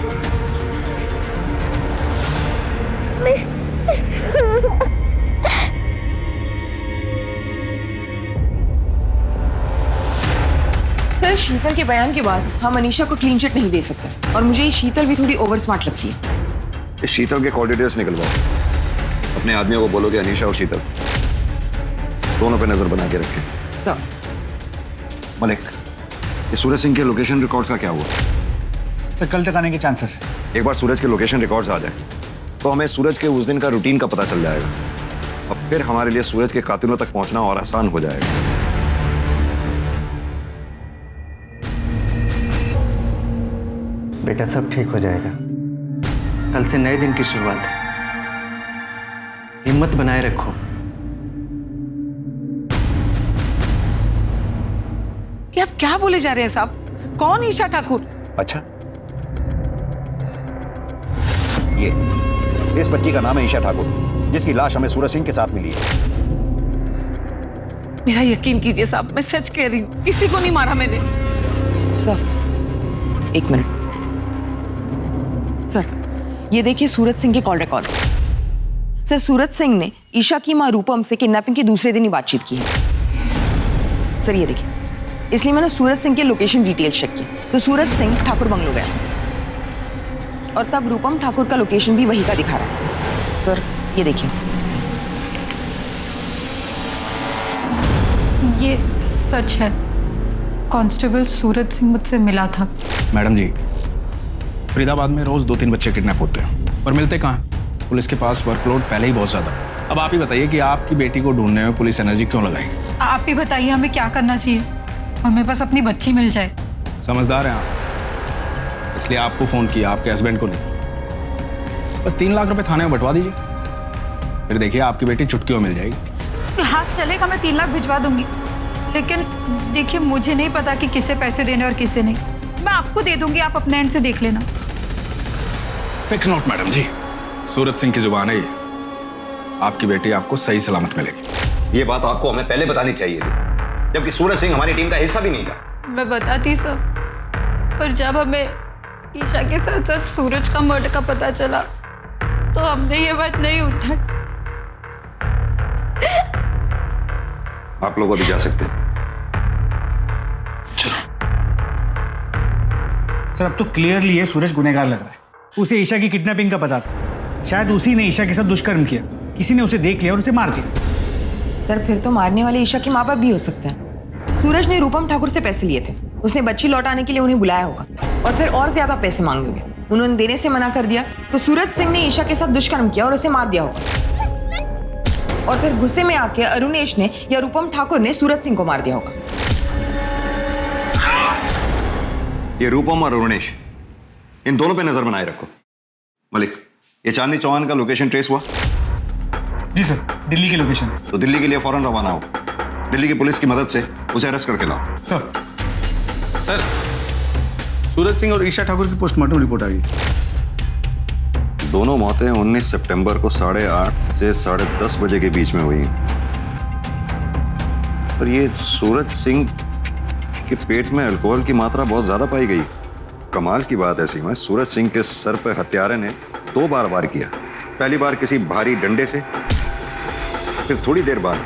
सर शीतल के बयान के बाद हम अनीशा को क्लीन चिट नहीं दे सकते और मुझे ये शीतल भी थोड़ी ओवर स्मार्ट लगती है। इस शीतल के कॉल डिटेल्स निकलवाओ। अपने आदमियों को बोलो कि अनीशा और शीतल दोनों पे नजर बना के रखें। सर मलिक, ये सूरज सिंह के लोकेशन रिकॉर्ड्स का क्या हुआ? सर कल तक आने के चांसेस है। एक बार सूरज के लोकेशन रिकॉर्ड्स आ जाए तो हमें सूरज के उस दिन का रूटीन का पता चल जाएगा। अब फिर हमारे लिए सूरज के कातिलों तक पहुंचना और आसान हो जाएगा। बेटा सब ठीक हो जाएगा। कल से नए दिन की शुरुआत है। हिम्मत बनाए रखो। ये आप क्या बोले जा रहे हैं साहब? कौन ईशा ठाकुर? अच्छा, ये इस बच्ची का नाम है ईशा ठाकुर, जिसकी लाश हमें सूरज सिंह के साथ मिली है। मेरा यकीन कीजिए साहब, मैं सच कह रही हूँ, किसी को नहीं मारा मैंने। सर एक मिनट सर, ये देखिए सूरज सिंह के call records. Sir Suraj Singh ने ईशा की मां रूपम से किडनैपिंग के दूसरे दिन ही बातचीत की है। सर ये देखिए, इसलिए मैंने सूरज सिंह के लोकेशन डिटेल्स चेक की तो सूरज सिंह ठाकुर बंगलो गया और तब रूपम ठाकुर का लोकेशन भी वही का दिखा रहा है। सर ये देखिए, ये सच है। कांस्टेबल सूरज सिंह मुझसे मिला था। मैडम जी, फरीदाबाद में रोज 2-3 बच्चे किडनैप होते हैं और मिलते कहाँ? पुलिस के पास वर्कलोड पहले ही बहुत ज्यादा। अब आप ही बताइए कि आपकी बेटी को ढूंढने में पुलिस एनर्जी क्यों लगाएगी? आप ही बताइए हमें क्या करना चाहिए? हमें बस अपनी बच्ची मिल जाए। समझदार हैं आप, इसलिए आपको फोन किया, आपके हस्बैंड को नहीं। बस 3 लाख रुपए थाने में बंटवा दीजिए, फिर देखिए आपकी बेटी चुटकियों में मिल जाएगी। हाँ चलेगा, मैं 3 लाख भिजवा दूंगी, लेकिन देखिए मुझे नहीं पता कि किसे पैसे देने और किसे नहीं। मैं आपको दे दूंगी, आप अपने एंड से देख लेना। फिक्र नोट मैडम जी, सूरज सिंह की जुबान है ये। आपकी बेटी आपको सही सलामत मिलेगी। ये बात आपको हमें पहले बतानी चाहिए थी, जबकि सूरज सिंह हमारी टीम का हिस्सा भी नहीं था। मैं बताती सब, पर जब हमें ईशा के साथ साथ सूरज का मर्डर का पता चला तो हमने ये बात नहीं उठाई। आप लोग अभी जा सकते हैं। सर अब तो क्लियरली ये सूरज गुनहगार लग रहा है। उसे ईशा की किडनैपिंग का पता था, शायद उसी ने ईशा के साथ दुष्कर्म किया, किसी ने उसे देख लिया और उसे मार दिया। सर फिर तो मारने वाले ईशा के माँ बाप भी हो सकते हैं। सूरज ने रूपम ठाकुर से पैसे लिए थे, उसने बच्ची लौटाने के लिए उन्हें बुलाया होगा और फिर और ज्यादा पैसे मांगे होंगे। उन्होंने देने से मना कर दिया तो सूरज सिंह ने ईशा के साथ दुष्कर्म किया और उसे मार दिया होगा। और फिर गुस्से में आके अरुणेश ने या रूपम ठाकुर ने सूरज सिंह को मार दिया होगा। ये रूपम और अरुणेश, इन दोनों पे नजर बनाए रखो। मलिक, ये चांदनी चौहान का लोकेशन ट्रेस हुआ? जी सर, दिल्ली की लोकेशन। तो दिल्ली के लिए फौरन रवाना हो। दिल्ली की पुलिस की मदद से उसे अरेस्ट करके लाओ। सर, सूरज सिंह और ईशा ठाकुर की पोस्टमार्टम रिपोर्ट आ गई। दोनों मौतें 19 सितंबर को 8:30 से 10:30 बजे के बीच में हुई। पर ये सूरज सिंह के पेट में अल्कोहल की मात्रा बहुत ज्यादा पाई गई। कमाल की बात है सीमा, सूरज सिंह के सर पर हत्यारे ने 2 बार वार किया। पहली बार किसी भारी डंडे से, फिर थोड़ी देर बाद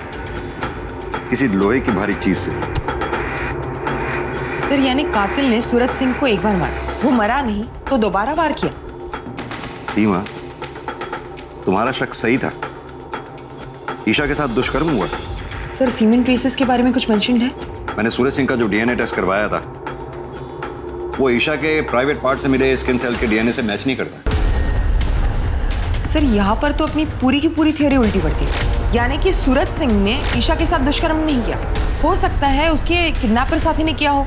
किसी लोहे की भारी चीज से। सर यानी कातिल ने सूरज सिंह को एक बार मारा, वो मरा नहीं तो दोबारा वार किया। सीमा, तुम्हारा शक सही था, ईशा के साथ दुष्कर्म हुआ। सर सीमेन ट्रेसेस के बारे में कुछ मेंशन है? मैंने सूरज सिंह का जो डीएनए टेस्ट करवाया था वो ईशा के प्राइवेट पार्ट से मिले स्किन सेल के डीएनए से मैच नहीं करता। सर यहाँ पर तो अपनी पूरी की पूरी थ्योरी उल्टी पड़ती है। यानी कि सूरज सिंह ने ईशा के साथ दुष्कर्म नहीं किया, हो सकता है उसके किडनैपर साथी ने किया हो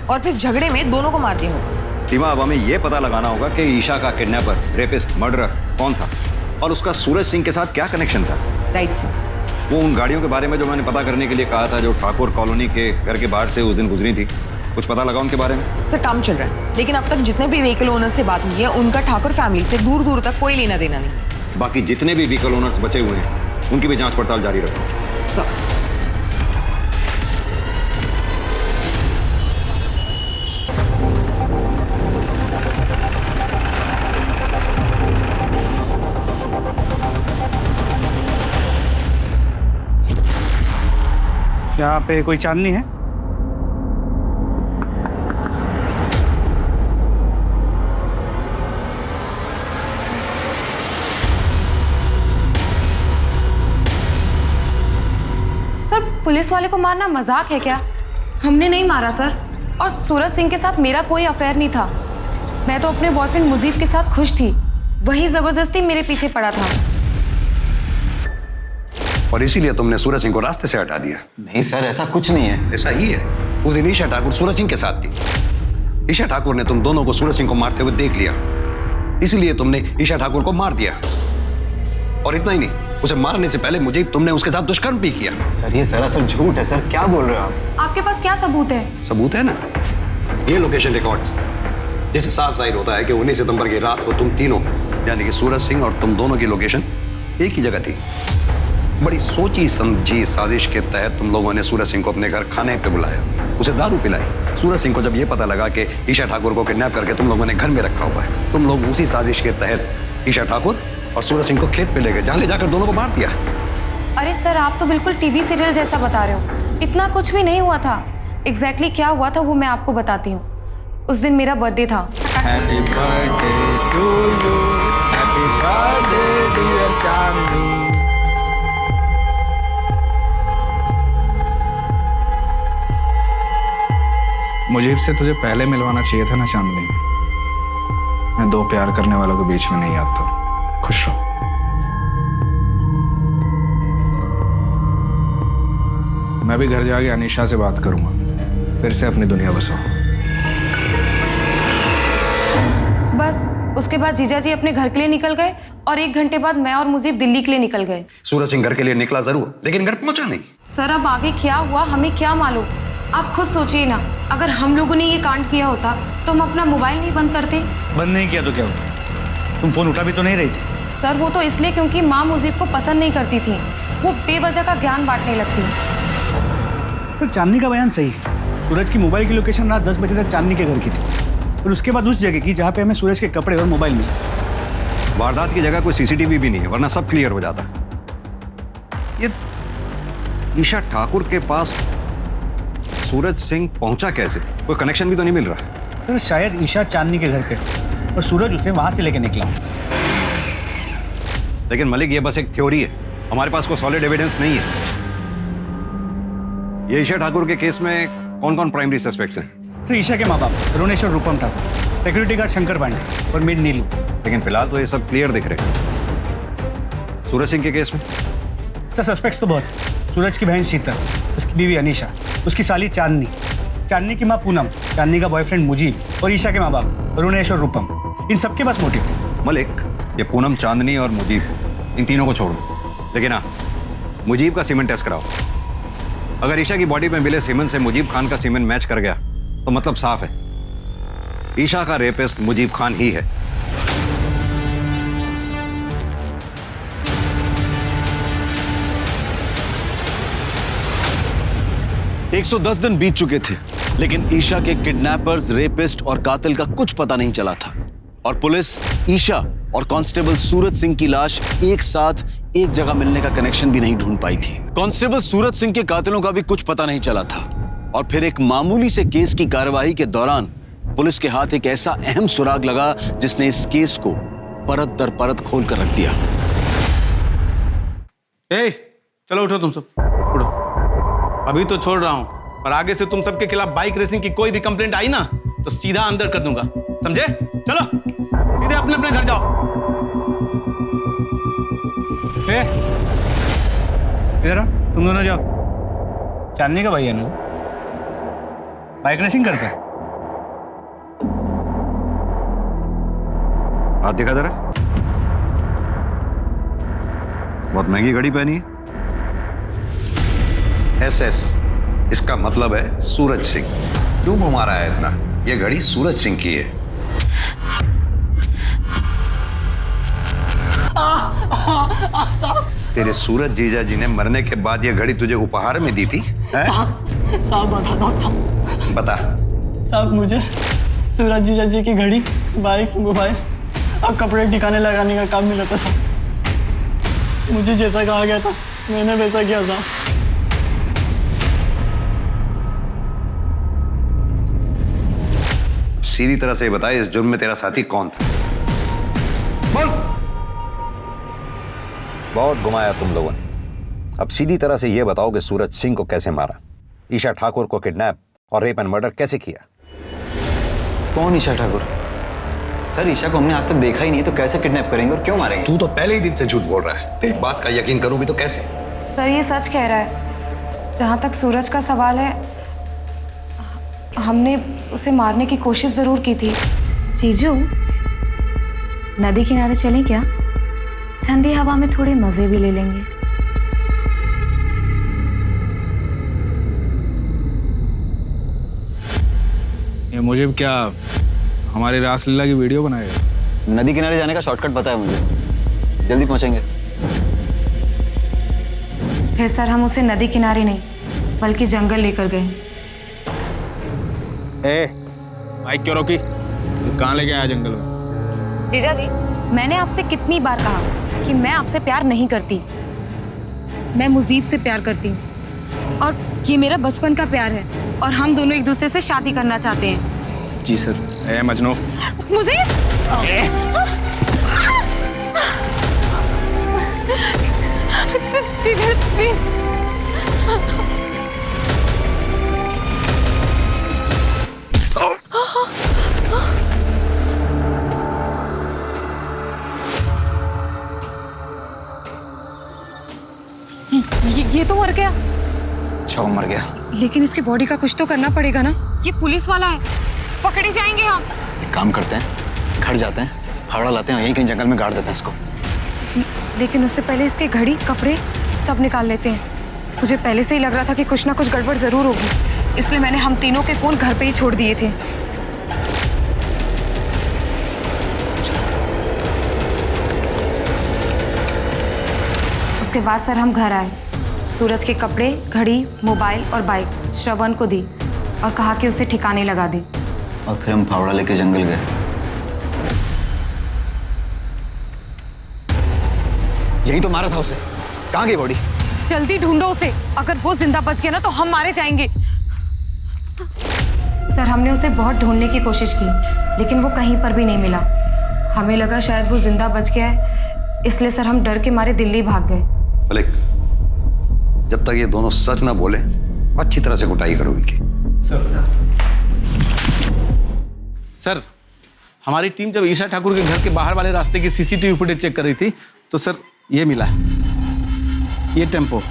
और फिर झगड़े में दोनों को मार दिया होगा। सीमा, अब हमें यह पता लगाना होगा कि ईशा का किडनैपर, रेपिस्ट, मर्डरर कौन था और उसका सूरज सिंह के साथ क्या कनेक्शन था। Right sir. वो उन गाड़ियों के बारे में जो मैंने पता करने के लिए कहा था, जो ठाकुर कॉलोनी के घर के बाहर से उस दिन गुजरी थी, कुछ पता लगा उनके बारे में? सर काम चल रहा है, लेकिन अब तक जितने भी व्हीकल ओनर से बात हुई है उनका ठाकुर फैमिली से दूर दूर तक कोई लेना देना नहीं। बाकी जितने भी व्हीकल ओनर्स बचे हुए हैं उनकी भी जांच पड़ताल जारी रखो। सर यहाँ पे कोई चांदनी है? सर पुलिस वाले को मारना मजाक है क्या? हमने नहीं मारा सर, और सूरज सिंह के साथ मेरा कोई अफेयर नहीं था। मैं तो अपने बॉयफ्रेंड मुजीब के साथ खुश थी, वही जबरदस्ती मेरे पीछे पड़ा था। और इसीलिए तुमने सूरज सिंह को रास्ते से हटा दिया? नहीं सर, ऐसा कुछ नहीं है। ऐसा ही है। उस दिन ईशा ठाकुर सूरज सिंह के साथ थी। ईशा ठाकुर ने तुम दोनों को सूरज सिंह को मारते हुए देख लिया, इसलिए तुमने ईशा ठाकुर को मार दिया। और इतना ही नहीं, उसे मारने से पहले मुझे तुमने उसके साथ दुष्कर्म भी किया। सर ये सरासर झूठ है सर, क्या बोल रहे हो आप? आपके पास क्या सबूत है? सबूत है ना, ये लोकेशन रिकॉर्ड्स, जिससे साफ जाहिर होता है कि 19 सितंबर की रात को तुम तीनों यानी कि सूरज सिंह और तुम दोनों की लोकेशन एक ही जगह थी। बड़ी सोची समझी साजिश के तहत तुम लोगों ने सूरज सिंह को अपने घर खाने पे बुलाया, उसे दारू पिलाई। सूरज सिंह को जब ये पता लगा कि ईशा ठाकुर को किडनैप करके तुम लोगों ने घर में रखा हुआ है, तुम लोग उसी साजिश के तहत ईशा ठाकुर और सूरज सिंह को खेत पे ले गए, जहां ले जाकर दोनों को मार दिया। अरे सर, आप तो बिल्कुल टीवी सीरियल जैसा बता रहे हो। इतना कुछ भी नहीं हुआ था। एग्जैक्टली क्या हुआ था वो मैं आपको बताती हूँ। उस दिन मेरा बर्थडे था। Happy birthday to you, happy birthday dear Chandni. मुझे से तुझे पहले मिलवाना चाहिए था ना चांदनी। मैं दो प्यार करने वालों के बीच में नहीं आता। खुश रहो। मैं भी घर जाके अनीशा से बात करूंगा, फिर से अपनी दुनिया बसाओ। बस उसके बाद जीजा जी अपने घर के लिए निकल गए और 1 घंटे बाद मैं और मुजीब दिल्ली के लिए निकल गए। सूरज सिंह घर के लिए निकला जरूर, लेकिन घर पहुंचा नहीं। सर अब आगे क्या हुआ हमें क्या मालूम। आप खुद सोचिए ना, अगर हम लोगों ने ये कांड किया होता तो हम अपना मोबाइल नहीं बंद करते। बंद नहीं किया तो क्या हुआ? तुम फोन उठा भी तो नहीं रही थी। सर वो तो इसलिए क्योंकि माँ मुजीब को पसंद नहीं करती थी, वो बेवजह का ज्ञान बांटने लगती। सर चांदनी का बयान सही है। सूरज की मोबाइल की लोकेशन रात 10 बजे तक चांदनी के घर की थी, और उसके बाद उस जगह की जहाँ पे हमें सूरज के कपड़े और मोबाइल मिले। वारदात की जगह कोई सीसीटीवी भी नहीं है, वरना सब क्लियर हो जाता। ये ईशा ठाकुर के पास सूरज सिंह पहुंचा कैसे? कोई कनेक्शन भी तो नहीं मिल रहा। सर शायद ईशा चांदनी के घर पे और सूरज उसे वहां से लेके निकला। लेकिन मलिक ये बस एक थ्योरी है, हमारे पास कोई सॉलिड एविडेंस नहीं है। ये ईशा ठाकुर के केस में कौन कौन प्राइमरी सस्पेक्ट्स हैं? सर ईशा के माँ बाप रुनेश और रूपम ठाकुर, सिक्योरिटी गार्ड शंकर पांडे और मेड नीलू। लेकिन फिलहाल तो ये सब क्लियर दिख रहे हैं। सूरज सिंह के केस में सर सस्पेक्ट्स तो बहुत। सूरज की बहन शीतल, उसकी बीवी अनीशा, उसकी साली चांदनी, चांदनी की माँ पूनम, चांदनी का बॉयफ्रेंड मुजीब और ईशा के माँ बाप रुनेश और रूपम। इन सबके पास मोटिव थे। मलिक, ये पूनम, चांदनी और मुजीब, इन तीनों को छोड़ दो, लेकिन हाँ मुजीब का सीमेंट टेस्ट कराओ। अगर ईशा की बॉडी में मिले सीमेंट से मुजीब खान का सीमेंट मैच कर गया तो मतलब साफ है, ईशा का रेपिस्ट मुजीब खान ही है। एक 110 दिन बीत चुके थे, लेकिन ईशा के किडनैपर्स, रेपिस्ट और कातिल का कुछ पता नहीं चला था, और पुलिस ईशा और कांस्टेबल सूरज सिंह की लाश एक साथ एक जगह मिलने का कनेक्शन भी नहीं ढूंढ पाई थी। कांस्टेबल सूरज सिंह के कातिलों का भी कुछ पता नहीं चला था, और फिर एक मामूली से केस की कार्रवाई के दौरान पुलिस के हाथ एक ऐसा अहम सुराग लगा जिसने इस केस को परत दर परत खोल कर रख दिया। ए, चलो उठो तुम सब, उठो। अभी तो छोड़ रहा हूं, और आगे से तुम सबके खिलाफ बाइक रेसिंग की कोई भी कंप्लेंट आई ना तो सीधा अंदर कर दूंगा, समझे? चलो सीधे अपने अपने घर जाओ। इधर आओ, तुम दोनों जाओ। चांदनी का भैया ना बाइक रेसिंग करता है। हाथ दिखा जरा। बहुत महंगी घड़ी पहनी है। SS, इसका मतलब है सूरज सिंह। क्यों घुमा रहा है इतना? ये घड़ी सूरज सिंह की है। तेरे सूरज जीजा जी ने मरने के बाद ये घड़ी तुझे उपहार में दी थी? साहब बता। बता। साहब मुझे सूरज जीजा जी की घड़ी, बाइक, मोबाइल और कपड़े ठिकाने लगाने का काम मिला था साहब। मुझे जैसा कहा गया था मैंने वैसा किया साहब। सीधी तरह से बताए, इस जुर्म में तेरा साथी कौन था? बोल। बहुत घुमाया तुम लोगों ने। अब सीधी तरह से यह बताओ कि सूरज सिंह को कैसे मारा, ईशा ठाकुर को किडनैप और रेप एंड मर्डर कैसे किया? कौन ईशा ठाकुर? सर ईशा को हमने आज तक देखा ही नहीं, तो कैसे किडनैप करेंगे और क्यों मारेंगे? तू तो पहले ही दिन से झूठ बोल रहा है। एक बात का यकीन करूं भी तो कैसे? सर ये सच कह रहा है। जहाँ तक सूरज का सवाल है, हमने उसे मारने की कोशिश जरूर की थी। जीजू, नदी किनारे चलें क्या? ठंडी हवा में थोड़े मजे भी ले लेंगे। ये मुझे क्या हमारी रासलीला की वीडियो बनाएगा? नदी किनारे जाने का शॉर्टकट पता है मुझे, जल्दी पहुंचेंगे। फिर सर हम उसे नदी किनारे नहीं बल्कि जंगल लेकर गए। बाइक क्यों रोकी? तू कहाँ लेके आया जंगल में? जीजा जी, मैंने आपसे कितनी बार कहा कि मैं आपसे प्यार नहीं करती, मैं मुजीब से प्यार करती हूँ और ये मेरा बचपन का प्यार है और हम दोनों एक दूसरे से शादी करना चाहते हैं। जी सर। मजनू, मुझे जीजा प्लीज। ये तो मर गया। अच्छा वो मर गया, लेकिन इसके बॉडी का कुछ तो करना पड़ेगा ना। ये पुलिस वाला है, पकड़े जाएंगे हम। एक काम करते हैं, घर जाते हैं, फावड़ा लाते हैं, यहीं कहीं जंगल में गाड़ देते हैं इसको। लेकिन उससे पहले इसके घड़ी कपड़े सब निकाल लेते हैं। मुझे पहले से ही लग रहा था कि कुछ ना कुछ गड़बड़ जरूर होगी, इसलिए मैंने हम तीनों के फोन घर पे ही छोड़ दिए थे। उसके बाद सर हम घर आए, सूरज के कपड़े, घड़ी, मोबाइल और बाइक श्रवण को दी और कहा कि उसे ठिकाने लगा दे। और फिर हम फावड़ा लेके जंगल गए। यही तो मारा था उसे। कहाँ गई बॉडी? जल्दी ढूंढो उसे, अगर वो जिंदा बच गया ना तो हम मारे जाएंगे। सर हमने उसे बहुत ढूंढने की कोशिश की, लेकिन वो कहीं पर भी नहीं मिला। हमें लगा शायद वो जिंदा बच गया है, इसलिए सर हम डर के मारे दिल्ली भाग गए। मलिक, जब तक ये दोनों सच ना बोले अच्छी तरह से कुटाई करो इनकी। सर, हमारी टीम जब ईशा ठाकुर के घर के बाहर वाले रास्ते की सीसीटीवी फुटेज चेक कर रही थी तो सर ये मिला, ये टेम्पो।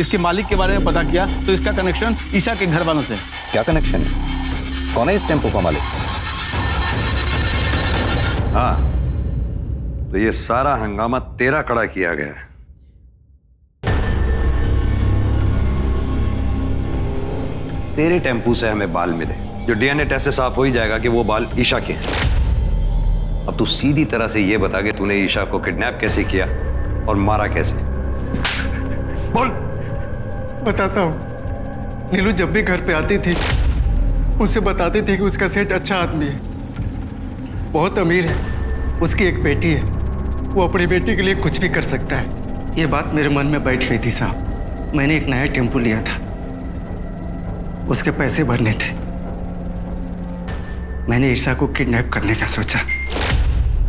इसके मालिक के बारे में पता किया तो इसका कनेक्शन ईशा के घर वालों से। क्या कनेक्शन है? कौन है इस टेम्पो का मालिक? हाँ, तो ये सारा हंगामा तेरा खड़ा किया गया है। तेरे टेम्पू से हमें बाल मिले, जो डीएनए टेस्ट से साफ हो ही जाएगा कि वो बाल ईशा के हैं। अब तू सीधी तरह से ये बता कि तूने ईशा को किडनैप कैसे किया और मारा कैसे? बोल। बताता हूँ। नीलू जब भी घर पे आती थी उससे बताती थी कि उसका सेठ अच्छा आदमी है, बहुत अमीर है, उसकी एक बेटी है, वो अपनी बेटी के लिए कुछ भी कर सकता है। ये बात मेरे मन में बैठ गई थी साहब। मैंने एक नया टेम्पो लिया था, उसके पैसे भरने थे। मैंने ईशा को किडनैप करने का सोचा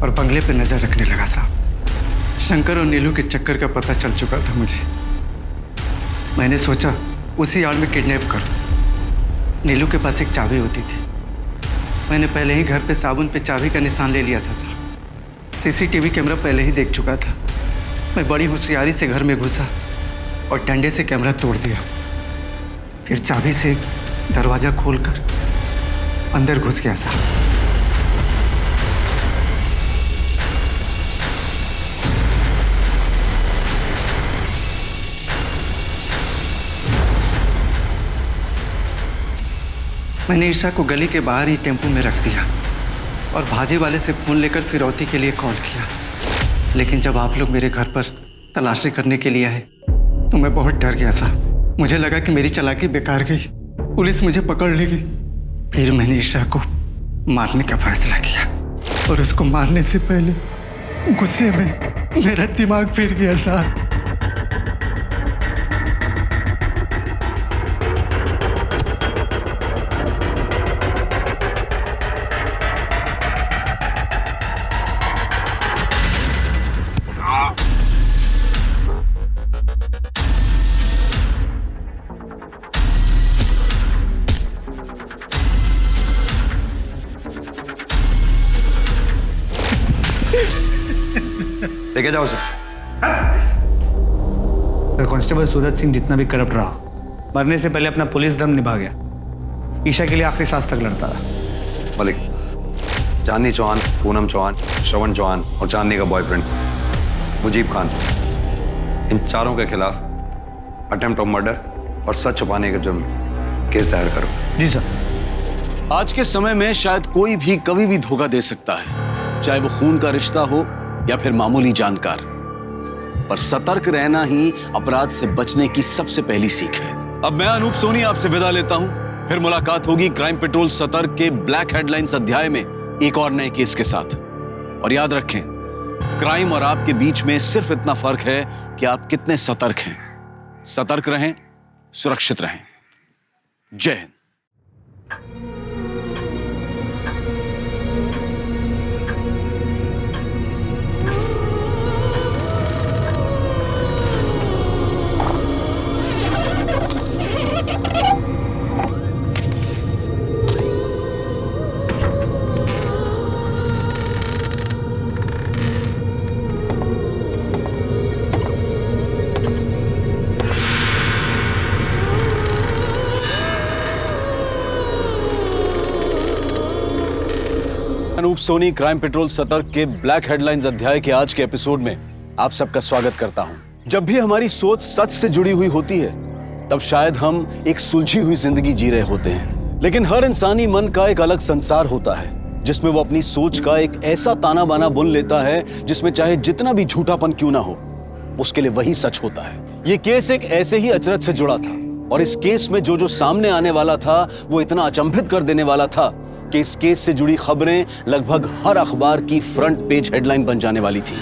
और बंगले पे नजर रखने लगा साहब। शंकर और नीलू के चक्कर का पता चल चुका था मुझे। मैंने सोचा उसी आड़ में किडनैप करूं। नीलू के पास एक चाबी होती थी, मैंने पहले ही घर पे साबुन पे चाबी का निशान ले लिया था साहब। सीसीटीवी कैमरा पहले ही देख चुका था। मैं बड़ी होशियारी से घर में घुसा और डंडे से कैमरा तोड़ दिया, फिर चाबी से दरवाज़ा खोलकर अंदर घुस गया साहब। मैंने ईशा को गली के बाहर ही टेम्पो में रख दिया और भाजी वाले से फ़ोन लेकर फिरौती के लिए कॉल किया। लेकिन जब आप लोग मेरे घर पर तलाशी करने के लिए आए तो मैं बहुत डर गया साहब। मुझे लगा कि मेरी चालाकी बेकार गई, पुलिस मुझे पकड़ लेगी। फिर मैंने ईशा को मारने का फैसला किया और उसको मारने से पहले गुस्से में मेरा दिमाग फिर गया साहब। लेके जाओ sir. Sir constable Suraj Singh जितना भी करप्ट रहा, मरने से पहले अपना पुलिस धर्म निभा गया। ईशा के लिए आखिरी सांस तक लड़ता रहा। मलिक, चांदनी चौहान, पूनम चौहान, श्रवण चौहान और चांदनी का बॉयफ्रेंड मुजीब खान, इन चारों के खिलाफ अटेम्प्ट ऑफ मर्डर और सच छुपाने के जुर्म में केस दायर करो। जी सर। आज के समय में शायद कोई भी कभी भी धोखा दे सकता है, चाहे वो खून का रिश्ता हो या फिर मामूली जानकार, पर सतर्क रहना ही अपराध से बचने की सबसे पहली सीख है। अब मैं अनूप सोनी आपसे विदा लेता हूं, फिर मुलाकात होगी क्राइम पेट्रोल सतर्क के ब्लैक हेडलाइंस अध्याय में एक और नए केस के साथ। और याद रखें, क्राइम और आपके बीच में सिर्फ इतना फर्क है कि आप कितने सतर्क हैं। सतर्क रहें, सुरक्षित रहें। जय हिंद। अनूप सोनी क्राइम पेट्रोल सतर्क के ब्लैक हेडलाइंस अध्याय के आज के एपिसोड में आप सबका स्वागत करता हूं। जब भी हमारी सोच सच से जुड़ी हुई होती है, तब शायद हम एक सुलझी हुई जिंदगी जी रहे होते हैं। लेकिन हर इंसानी मन का एक अलग संसार होता है, जिसमें वो अपनी सोच का एक ऐसा ताना बाना बुन लेता है जिसमें चाहे जितना भी झूठापन क्यों ना हो, उसके लिए वही सच होता है। ये केस एक ऐसे ही अचरज से जुड़ा था, और इस केस में जो सामने आने वाला था वो इतना अचंभित कर देने वाला था कि इस केस से जुड़ी खबरें लगभग हर अखबार की फ्रंट पेज हेडलाइन बन जाने वाली थी।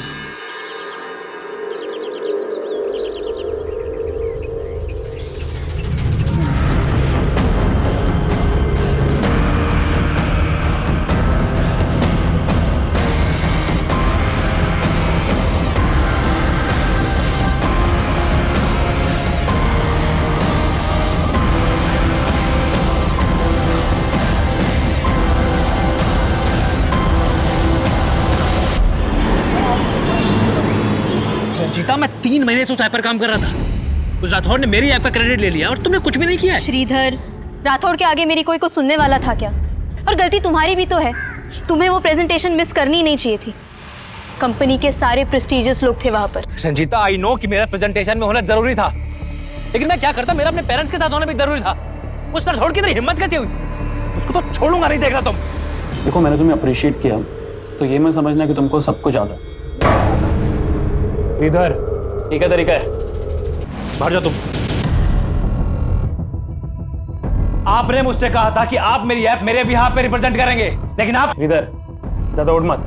रंजीता, मैं 3 महीने से उस ऐप पर काम कर रहा था। उस राठौड़ ने मेरी ऐप का क्रेडिट ले लिया और तुमने कुछ भी नहीं किया। श्रीधर, राठौड़ के आगे मेरी कोई कुछ सुनने वाला था क्या? और गलती तुम्हारी भी तो है। तुम्हें वो प्रेजेंटेशन मिस करनी नहीं चाहिए थी। कंपनी के सारे प्रेस्टिजियस लोग थे वहां पर। रंजीता, आई नो कि मेरा प्रेजेंटेशन में होना जरूरी था, लेकिन मैं क्या करता, मेरा अपने पेरेंट्स के साथ होना भी जरूरी था। उस राठौड़ की इतनी हिम्मत कैसे हुई? उसको तो छोड़ूंगा नहीं, देख रहा तुम। देखो, मैंने तुम्हें अप्रिशिएट किया तो ये मैं समझना कि तुमको सब कुछ आता। इधर ठीक है, तरीका है, बाहर जाओ तुम। आपने मुझसे कहा था कि आप मेरी ऐप मेरे बिहाफ पे रिप्रेजेंट करेंगे, लेकिन आप इधर ज्यादा उड़ मत।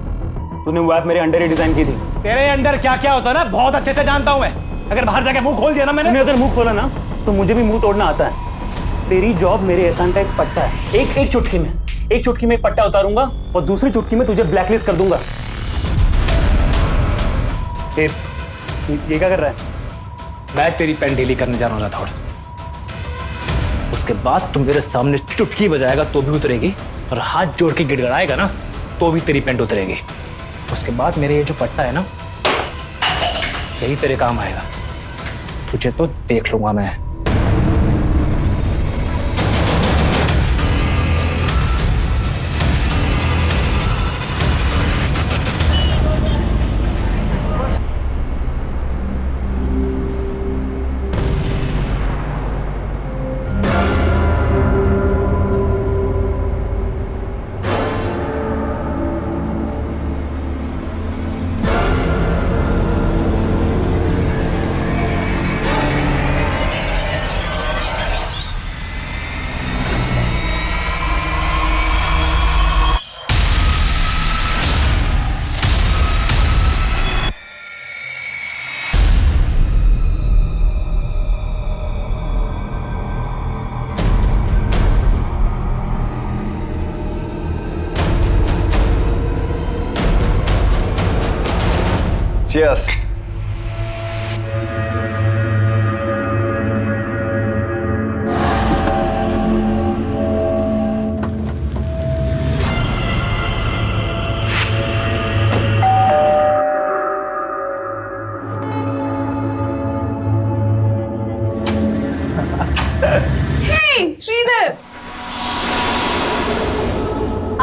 तूने वो ऐप मेरे अंडर ही डिजाइन की थी। तेरे अंडर क्या क्या होता है ना, बहुत अच्छे से जानता हूं मैं। अगर बाहर जाके मुंह खोल दिया ना मैंने, अगर मुंह खोला ना तो मुझे भी मुंह तोड़ना आता है। तेरी जॉब मेरे एहसान का एक पट्टा है। एक चुटकी में एक पट्टा उतारूंगा और दूसरी चुटकी में तुझे ब्लैकलिस्ट कर दूंगा। ये क्या कर रहा है? मैं तेरी पेन ढीली करने जा रहा हूं राठौड़। उसके बाद तुम मेरे सामने चुटकी बजाएगा तो भी उतरेगी, और हाथ जोड़ के गिड़गड़ाएगा ना तो भी तेरी पेंट उतरेगी। उसके बाद मेरे ये जो पट्टा है ना, यही तेरे काम आएगा। तुझे तो देख लूंगा मैं। Cheers.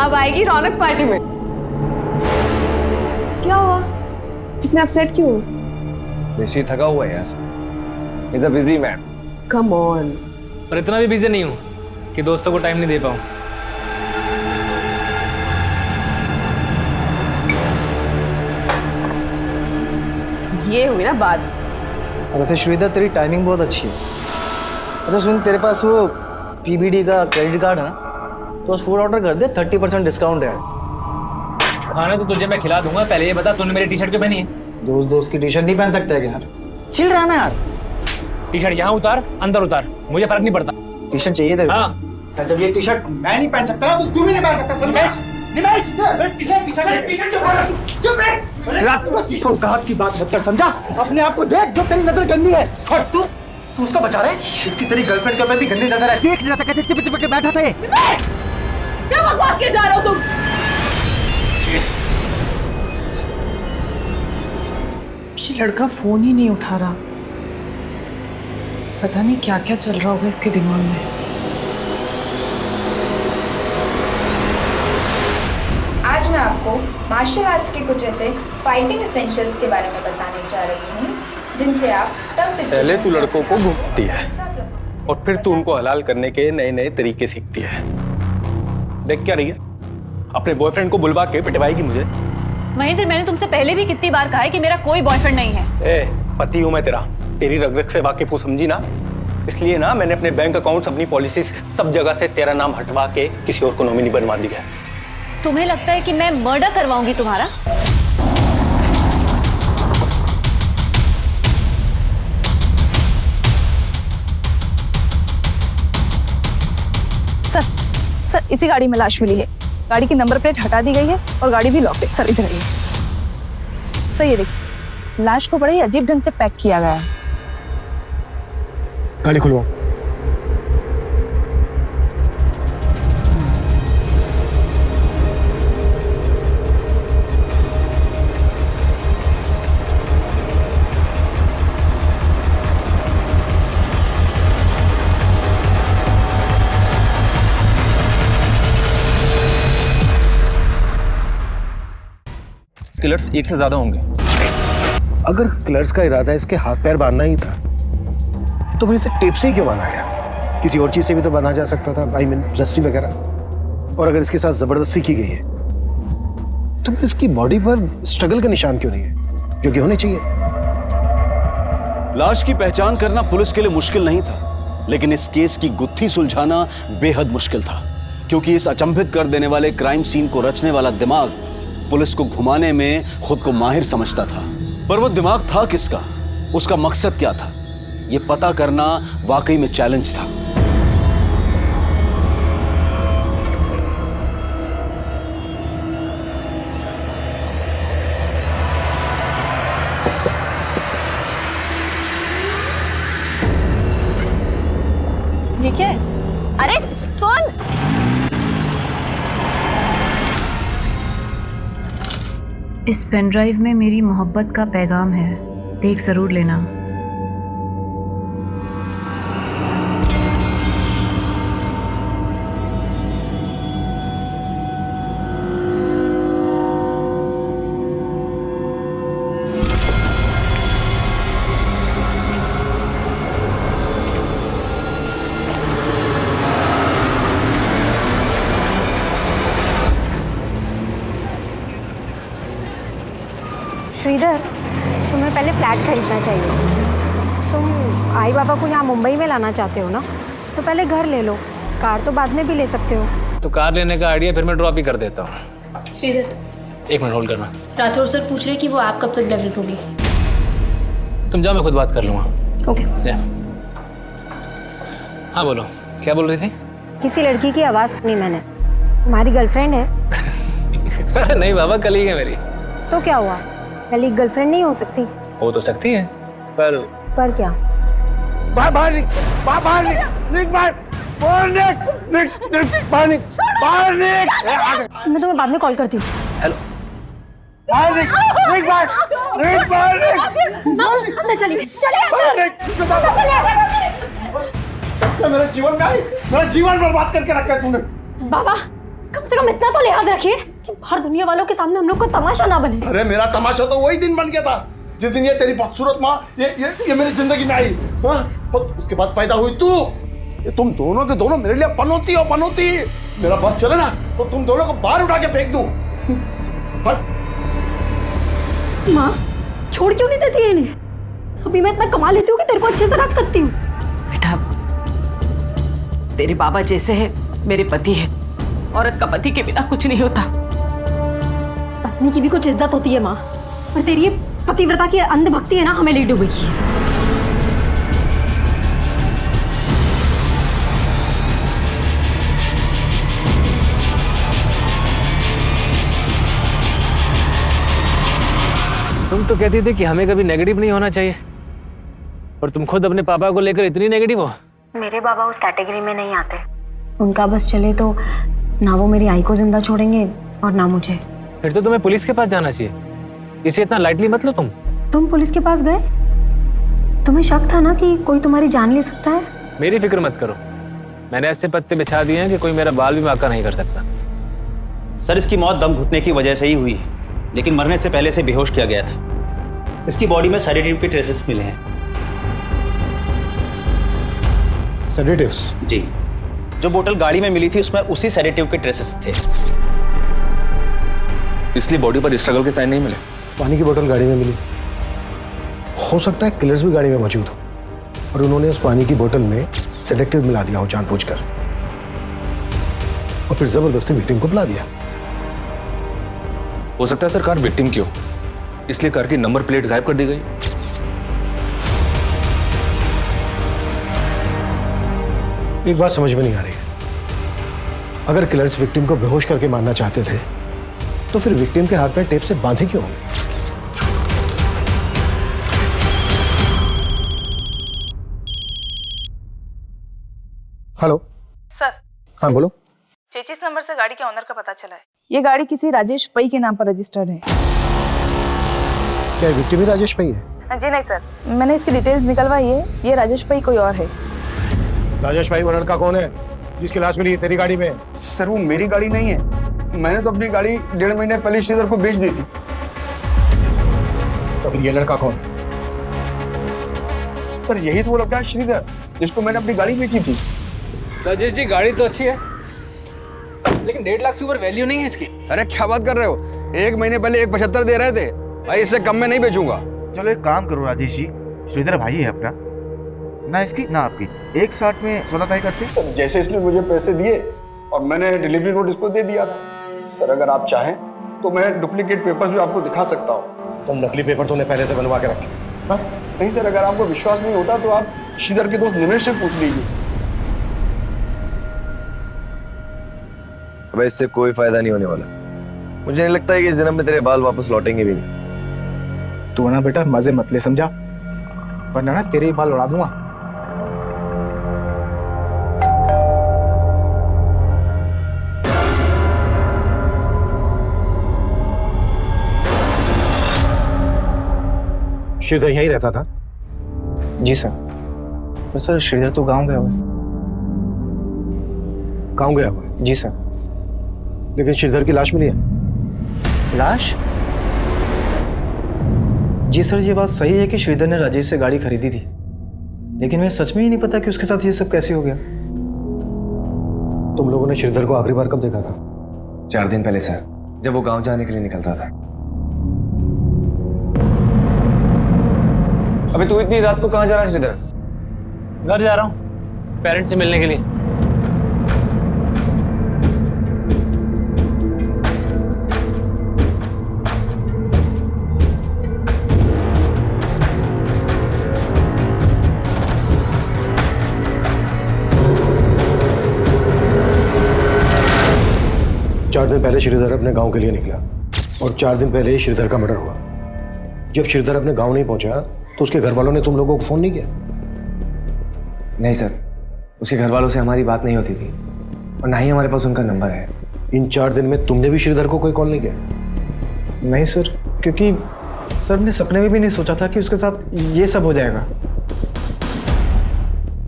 अब आएगी रौनक पार्टी में। क्या हुआ, इतना अपसेट क्यों हो? ऋषि थका हुआ है यार। Is a busy man. Come on. पर इतना भी बिजी नहीं हूँ कि दोस्तों को टाइम नहीं दे पाऊँ। ये हुई ना बात। वैसे श्वेता तेरी टाइमिंग बहुत अच्छी है। अच्छा सुन, तेरे पास वो पीबीडी का क्रेडिट कार्ड है ना, तो उस फूड ऑर्डर कर दे, 30% डिस्काउंट है। खाना तो तुझे मैं खिला दूंगा, पहले ये बता तूने मेरी टी शर्ट क्यों पहनी है? दोस्त दोस्त की टी शर्ट नहीं पहन सकते है यार, चिल रहा ना यार। टी शर्ट यहाँ उतार, अंदर उतार, मुझे फर्क नहीं पड़ता। टी शर्ट चाहिए तेरे? हाँ। जब ये टी शर्ट मैं नहीं पहन सकता तो तू भी नहीं पहन सकता। निमेश, सौगात की बात मत कर, समझा? अपने आप को देख, जो तेरी नजर गंदी है। छोड़ तू उसको बचा रहा है। इसकी तेरी गर्लफ्रेंड के ऊपर भी गंदी नजर है। देख लिया था कैसे चिपक चिपक के बैठा था ये। क्या बकवास किए जा रहे हो तुम? ये लड़का फोन ही नहीं उठा रहा। पता नहीं क्या क्या चल रहा होगा इसके दिमाग में। आज मैं आपको मार्शल आर्ट्स के कुछ ऐसे फाइटिंग एसेंशियल्स के बारे में बताने जा रही हूँ जिनसे आप तब से पहले तू लड़कों को घूमती है और फिर तू उनको हलाल करने के नए नए तरीके सीखती है। देख क्या रही है, अपने बॉयफ्रेंड को बुलवा के पिटवाएगी मुझे। महेंद्र, मैंने तुमसे पहले भी कितनी बार कहा है कि मेरा कोई बॉयफ्रेंड नहीं है। ए, पति हूं मैं तेरा, तेरी रग रग से वाकिफ हूं, समझी ना? इसलिए ना मैंने अपने बैंक अकाउंट्स, अपनी पॉलिसीज, सब जगह से तेरा नाम हटवा के किसी और को नॉमिनी बनवा दिया। तुम्हें लगता है कि मैं मर्डर करवाऊंगी तुम्हारा? सर, इसी गाड़ी में लाश मिली है। गाड़ी की नंबर प्लेट हटा दी गई है और गाड़ी भी लॉक्ड है। सर इधर आइए। सर ये देखिए, लाश को बड़े ही अजीब ढंग से पैक किया गया है। गाड़ी खुलवाओ। किलर्स एक से ज्यादा होंगे। अगर किलर्स का इरादा इसके हाथ पैर बांधना ही था तो फिर इसे टेप से ही क्यों बांधा गया? किसी और चीज से भी तो बांधा जा सकता था, आई मीन रस्सी वगैरह। और अगर इसके साथ जबरदस्ती की गई है तो फिर इसकी बॉडी पर स्ट्रगल का निशान क्यों नहीं है, जो कि होने चाहिए? लाश की पहचान करना पुलिस के लिए मुश्किल नहीं था, लेकिन इस केस की गुत्थी सुलझाना बेहद मुश्किल था, क्योंकि इस अचंभित कर देने वाले क्राइम सीन को रचने वाला दिमाग पुलिस को घुमाने में खुद को माहिर समझता था। पर वो दिमाग था किसका, उसका मकसद क्या था, ये पता करना वाकई में चैलेंज था। ये क्या है? अरे सुन, इस पेन ड्राइव में मेरी मोहब्बत का पैगाम है, देख जरूर लेना। श्रीधर, तुम्हें पहले फ्लैट खरीदना चाहिए। तुम आई बाबा को यहाँ मुंबई में लाना चाहते हो ना, तो पहले घर ले लो, कार तो बाद में भी ले सकते हो। तो कार लेने का आइडिया फिर मैं ड्रॉप ही कर देता हूँ। श्रीधर, एक मिनट होल्ड करना। राठौर सर पूछ रहे कि वो आप कब तक डेवलप होगी। तुम जाओ, मैं खुद बात कर लूँगा। ओके। हाँ बोलो, क्या बोल रही थी? किसी लड़की की आवाज़ सुनी मैंने, तुम्हारी गर्लफ्रेंड है? अरे नहीं बाबा, कलीग है मेरी। तो क्या हुआ, कलीग गर्लफ्रेंड नहीं हो सकती? हो तो सकती है, पर क्या? बाहर निक, बाहर निक, निक बाहर, बाहर निक, निक, निक, बाहर निक, बाहर निक। मैं तुम्हें बाद में कॉल करती हूँ। हेलो। बाहर निक, निक बाहर, निक बाहर निक। अंदर चलिए, मेरे जीवन में आई, मेरा जीवन बर्बाद करके रखा है तूने। बाबा, कम से कम इतना तो लिहाज रखिए कि बाहर दुनिया वालों के सामने हम लोग को तमाशा ना बने। अरे मेरा तमाशा तो वही दिन बन गया था जिस दिन ये तेरी बदसूरत माँ ये मेरी जिंदगी में आई। हाँ? और उसके बाद पैदा हुई तू। ये तुम दोनों के दोनों मेरे लिए पनौती हो पनौती। मेरा बस चले ना तो तुम दोनों को बाहर उठा के फेंक दूं। माँ छोड़ क्यों नहीं देती है इन्हें? अभी मैं इतना कमा लेती हूँ कि तेरे को अच्छे से रख सकती हूँ। बेटा, तेरे बाबा जैसे है मेरे पति है। औरत का पति के बिना कुछ नहीं होता। पत्नी की भी कुछ इज्जत होती है माँ, पर तेरी ये पतिव्रता की अंधभक्ति है ना, हमें ले डूबेगी। तुम तो कहती थी कि हमें कभी नेगेटिव नहीं होना चाहिए, और तुम खुद अपने पापा को लेकर इतनी नेगेटिव हो। मेरे बाबा उस कैटेगरी में नहीं आते। उनका बस चले तो ना वो मेरी आई को जिंदा छोड़ेंगे और ना मुझे। फिर तो तुम्हें पुलिस के पास जाना चाहिए। इसे इतना लाइटली मत लो तुम पुलिस के पास गए? तुम्हें शक था ना कि कोई तुम्हारी जान ले सकता है? मेरी फिक्र मत करो, मैंने ऐसे पत्ते बिछा दिए हैं कि कोई मेरा बाल भी बांका नहीं कर सकता। सर, इसकी मौत दम घुटने की वजह से ही हुई है, लेकिन मरने से पहले से बेहोश किया गया था। इसकी बॉडी में सेडेटिव के ट्रेसेस मिले हैं। सेडेटिव्स? जी, जो बोतल गाड़ी में मिली थी उसमें उसी सेडेटिव के ट्रेसेस थे। इसलिए बॉडी पर स्ट्रगल के साइन नहीं मिले। पानी की बोतल गाड़ी में मिली, हो सकता है किलर्स भी गाड़ी में मौजूद हो और उन्होंने उस पानी की बोतल में सेडेटिव मिला दिया हो जानबूझकर, और फिर जबरदस्ती विक्टिम को बुला दिया। हो सकता है सर कार विक्टिम की हो, इसलिए कार की नंबर प्लेट गायब कर दी गई। एक बात समझ में नहीं आ रही है, अगर किलर्स विक्टिम को बेहोश करके मारना चाहते थे तो फिर विक्टिम के हाथ में टेप से बांधे क्यों? Hello sir. हाँ बोलो। चेचिस नंबर से गाड़ी के ऑनर का पता चला है। ये गाड़ी किसी राजेश पई के नाम पर रजिस्टर्ड है। क्या विक्टिम ही राजेश पई है? जी नहीं सर, मैंने इसकी डिटेल्स निकलवाई है। ये राजेश पई कोई और है। राजेश भाई वो लड़का कौन है जिसकी लाश मिली तेरी गाड़ी में? सर वो मेरी गाड़ी नहीं है, मैंने तो अपनी गाड़ी 1.5 महीने पहले श्रीधर को बेच दी थी। तो फिर ये लड़का कौन है? सर यही तो वो लड़का है श्रीधर जिसको मैंने अपनी गाड़ी बेची थी। राजेश जी, गाड़ी तो अच्छी है लेकिन 1.5 लाख से ऊपर वैल्यू नहीं है इसकी। अरे क्या बात कर रहे हो, 1 महीने पहले 1.75 दे रहे थे भाई, इससे कम में नहीं बेचूंगा। चलो एक काम करो राजेश जी, श्रीधर भाई है अपना, ना इसकी ना आपकी, 1.60 में सौदा तय करते हैं। जैसे इसने मुझे पैसे दिए और मैंने डिलीवरी नोट इसको दे दिया था। सर अगर आप चाहें तो मैं डुप्लीकेट पेपर्स भी आपको दिखा सकता हूँ। तुम नकली पेपर तूने पहले से बनवा के रखे? नहीं सर, अगर आपको विश्वास नहीं होता तो आप श्रीधर के दोस्त निमेश से पूछ लीजिए। अबे इससे कोई फायदा नहीं होने वाला। मुझे नहीं लगता है कि इस जन्म में तेरे बाल वापस लौटेंगे भी नहीं। तू ना बेटा मजे मत ले, समझा? वरना ना तेरे ही बाल उड़ा दूंगा। श्रीधर यहीं रहता था? जी सर। तो सर श्रीधर तो गांव गया हुआ है। गांव गया हुआ है? जी सर। लेकिन श्रीधर की लाश मिली है? लाश? जी सर, ये बात सही है कि श्रीधर ने राजेश से गाड़ी खरीदी थी, लेकिन मैं सच में ही नहीं पता कि उसके साथ ये सब कैसे हो गया। तुम लोगों ने श्रीधर को आखिरी बार कब देखा था? 4 दिन पहले सर, जब वो गांव जाने के लिए निकल रहा था। अबे तू इतनी रात को कहाँ जा रहा है श्रीधर? घर जा रहा हूँ पेरेंट्स से मिलने के लिए। चार दिन पहले श्रीधर अपने गांव के लिए निकला और 4 दिन पहले ही श्रीधर का मर्डर हुआ। जब श्रीधर अपने गांव नहीं पहुंचा तो उसके घर वालों ने तुम लोगों को फोन नहीं किया? नहीं सर, उसके घर वालों से हमारी बात नहीं होती थी और ना ही हमारे पास उनका नंबर है। इन 4 दिन में तुमने भी श्रीधर को कोई कॉल नहीं किया? नहीं सर, क्योंकि सर ने सपने में भी नहीं सोचा था कि उसके साथ ये सब हो जाएगा।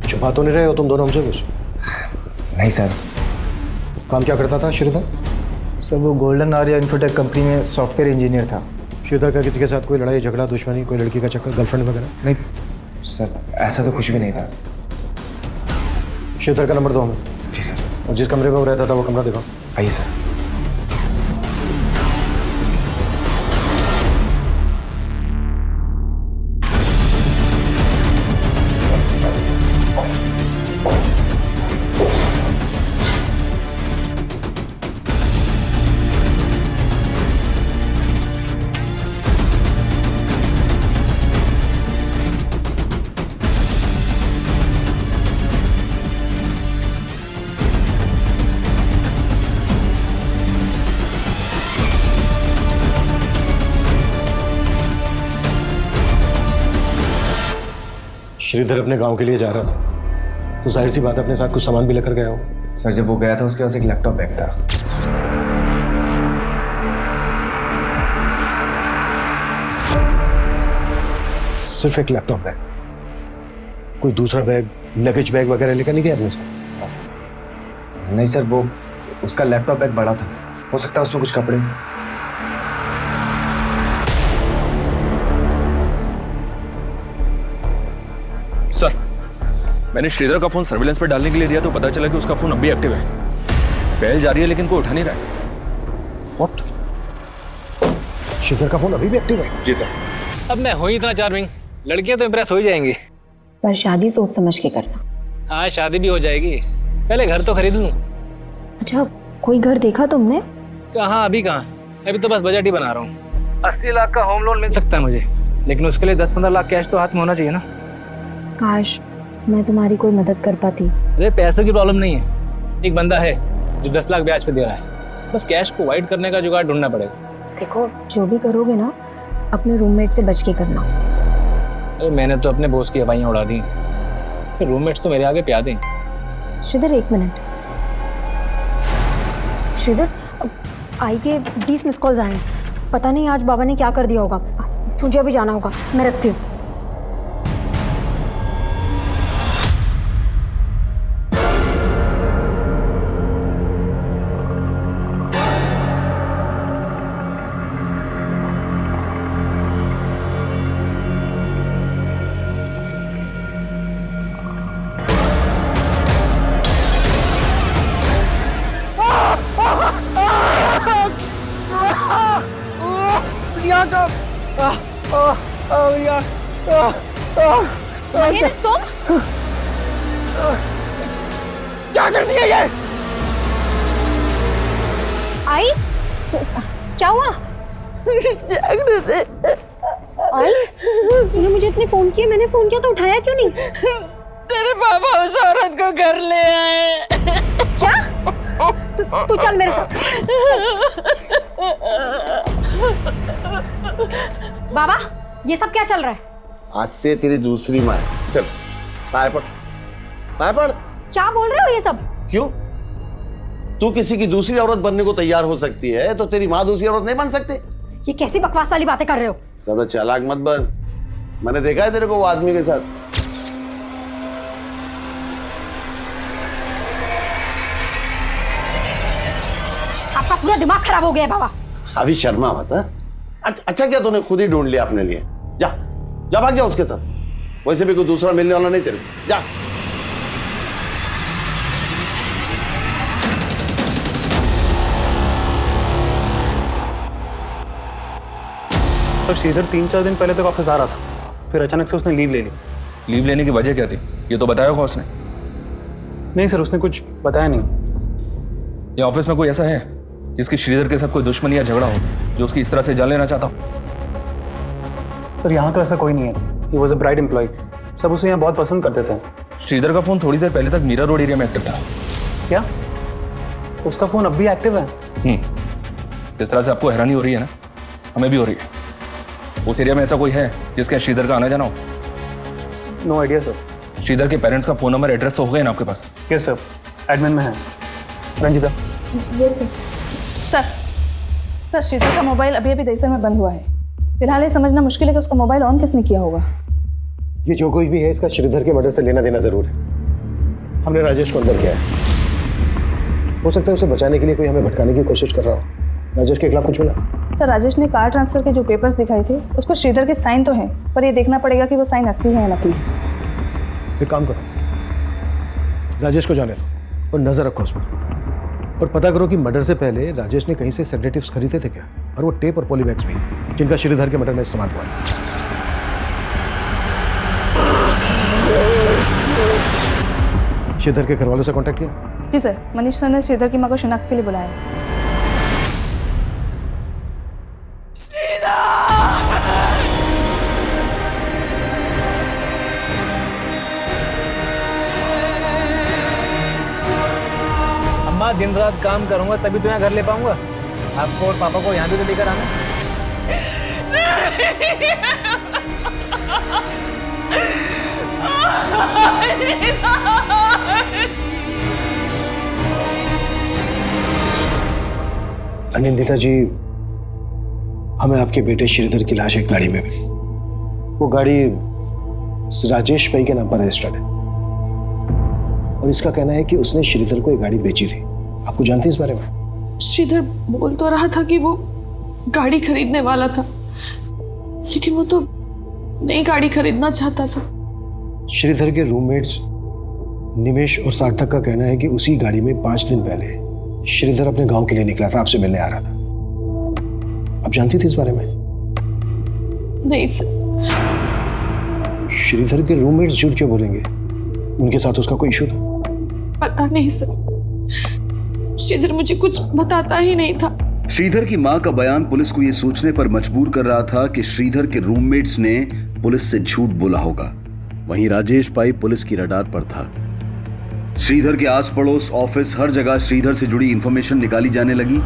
छुपा तो नहीं रहे हो तुम दोनों हमसे कुछ? नहीं सर, काम क्या करता था श्रीधर? सर वो गोल्डन आर्या इन्फोटेक कंपनी में सॉफ्टवेयर इंजीनियर था। श्रीधर का किसी के साथ कोई लड़ाई झगड़ा दुश्मनी, कोई लड़की का चक्कर, गर्लफ्रेंड वगैरह? नहीं सर, ऐसा तो कुछ भी नहीं था। श्रीधर का नंबर दो हमें। जी सर। और जिस कमरे में वो रहता था वो कमरा दिखाओ। आइए सर। श्रीधर अपने गांव के लिए जा रहा था, तो जाहिर सी बात है अपने साथ कुछ सामान भी लेकर गया होगा। सर जब वो गया था उसके पास एक लैपटॉप बैग था। सिर्फ एक लैपटॉप बैग? कोई दूसरा बैग, लगेज बैग वगैरह लेकर नहीं गया अपने साथ? नहीं सर, वो उसका लैपटॉप बैग बड़ा था, हो सकता है उसमें कुछ कपड़े। सर मैंने श्रीधर का फोन सर्विलेंस पे डालने के लिए दिया तो पता चला कि उसका फोन अब भी एक्टिव है। पहल जारी है लेकिन कोई उठा नहीं रहा है। What? श्रीधर का फोन अभी भी एक्टिव है? जी सर। अब मैं हूँ इतना चार्मिंग, लड़कियां तो इम्प्रेस हो ही जाएंगी। पर शादी सोच समझ के करना। हाँ शादी भी हो जाएगी, पहले घर तो खरीद लूँ। अच्छा कोई घर देखा तुमने? कहाँ अभी कहाँ, अभी तो बस बजट ही बना रहा हूँ। 80 लाख का होम लोन मिल सकता है मुझे, लेकिन उसके लिए 10-15 लाख कैश तो हाथ में होना चाहिए ना। काश मैं तुम्हारी कोई मदद कर पाती। अरे पैसों की प्रॉब्लम नहीं है, एक बंदा है जो 10 लाख ब्याज पे दे रहा है, बस कैश को वाइड करने का जुगाड़ ढूंढना पड़ेगा। देखो जो भी करोगे ना अपने रूममेट से बच के करना। अरे मैंने तो अपने बॉस की हवाइयाँ उड़ा दी, फिर रूममेट्स तो मेरे आगे प्या दें। श्रीधर 1 मिनट। श्रीधर आई के 20 मिस कॉल्स आए हैं, पता नहीं आज बाबा ने क्या कर दिया होगा। मुझे अभी जाना होगा, मैं रखती हूँ। तुम क्या कर दिया ये? आई क्या हुआ? आई तूने मुझे इतने फोन किए, मैंने फोन किया तो उठाया क्यों नहीं? तेरे पापा उस औरत को घर ले आए। क्या? तू चल मेरे साथ। बाबा ये सब क्या चल रहा है? आज से तेरी दूसरी माँ है। चल पाए पड़, पाए पड़। क्या बोल रहे हो ये सब? क्यों? तू किसी की दूसरी औरत बनने को तैयार हो सकती है तो तेरी माँ दूसरी औरत नहीं बन सकती? ये कैसी बकवास वाली बातें कर रहे हो? ज्यादा चालाक मत बन, मैंने देखा है तेरे को वो आदमी के साथ। आपका पूरा दिमाग खराब हो गया है बाबा। अभी शर्मा मत। अच्छा क्या तूने खुद ही ढूंढ लिया अपने लिए? जा जा भाग जा उसके साथ, वैसे भी कोई दूसरा मिलने वाला नहीं तेरे, जा। सर श्रीधर 3-4 दिन पहले तक ऑफिस आ रहा था, फिर अचानक से उसने लीव ले ली। लीव लेने की वजह क्या थी ये तो बताया होगा उसने? नहीं सर उसने कुछ बताया नहीं। ये ऑफिस में कोई ऐसा है जिसकी श्रीधर के साथ कोई दुश्मनी या झगड़ा हो, जो उसकी इस तरह से जान लेना चाहता हो? सर यहाँ तो ऐसा कोई नहीं है। He was a bright employee, सब उसे यहाँ बहुत पसंद करते थे। श्रीधर का फोन थोड़ी देर पहले तक मीरा रोड एरिया में एक्टिव था। क्या उसका फोन अब भी एक्टिव है? जिस तरह से आपको हैरानी हो रही है ना, हमें भी हो रही है। उस एरिया में ऐसा कोई है जिसके श्रीधर का आना जाना हो? No idea sir. श्रीधर के पेरेंट्स का फोन नंबर एड्रेस तो हो गए ना आपके पास? यस सर, एडमिन में है। Ranjita. Yes sir. Sir Shridhar का मोबाइल अभी अभी दहीसर में बंद हुआ है। फिलहाल ये समझना मुश्किल है कि उसका मोबाइल ऑन किसने किया होगा। ये जो कोई भी है इसका श्रीधर के मर्डर से लेना देना जरूर है। हमने राजेश को अंदर किया है। हो सकता है उसे बचाने के लिए कोई हमें भटकाने की कोशिश कर रहा हो। राजेश के खिलाफ कुछ मिला? सर राजेश ने कार ट्रांसफर के जो पेपर्स दिखाए थे उस पर श्रीधर के साइन तो हैं, पर ये देखना पड़ेगा कि वो साइन असली है या नकली। एक काम करो, राजेश को जाने दो और नजर रखो उस पर, और पता करो कि मर्डर से पहले राजेश ने कहीं से सेडेटिव्स खरीदे थे क्या, और वो टेप और पॉलीबैग्स भी जिनका श्रीधर के मर्डर में इस्तेमाल हुआ है। श्रीधर के घर वालों से कांटेक्ट किया? जी सर, मनीष सर ने श्रीधर की मां को शिनाख्त के लिए बुलाया। अम्मा दिन रात काम करूंगा तभी तो यहाँ घर ले पाऊंगा। आपको और पापा को यहाँ भी तो लेकर आना। अनिंदिता जी, हमें आपके बेटे श्रीधर की लाश एक गाड़ी में मिली। वो गाड़ी राजेश भाई के नाम पर रजिस्टर्ड है, और इसका कहना है कि उसने श्रीधर को एक गाड़ी बेची थी। आपको जानती है इस बारे में? श्रीधर बोल तो रहा था कि वो गाड़ी खरीदने वाला था, लेकिन वो तो नई गाड़ी खरीदना चाहता था। श्रीधर के रूममेट्स निमेश और सार्थक का कहना है कि उसी गाड़ी में 5 दिन पहले श्रीधर अपने गांव के लिए निकला था, आपसे मिलने आ रहा था। आप जानती थी इस बारे में? नहीं सर। श्रीधर के रूममेट्स झूठ क्यों बोलेंगे? उनके साथ उसका कोई इशू था? पता नहीं सर, श्रीधर मुझे कुछ बताता ही नहीं था। श्रीधर की मां का बयान पुलिस को यह सोचने पर मजबूर कर रहा था कि श्रीधर के रूममेट्स ने पुलिस से झूठ बोला होगा। वहीं राजेश भाई पुलिस की रडार पर था। श्रीधर के आस पड़ोस, ऑफिस, हर जगह श्रीधर से जुड़ी इंफॉर्मेशन निकाली जाने लगी,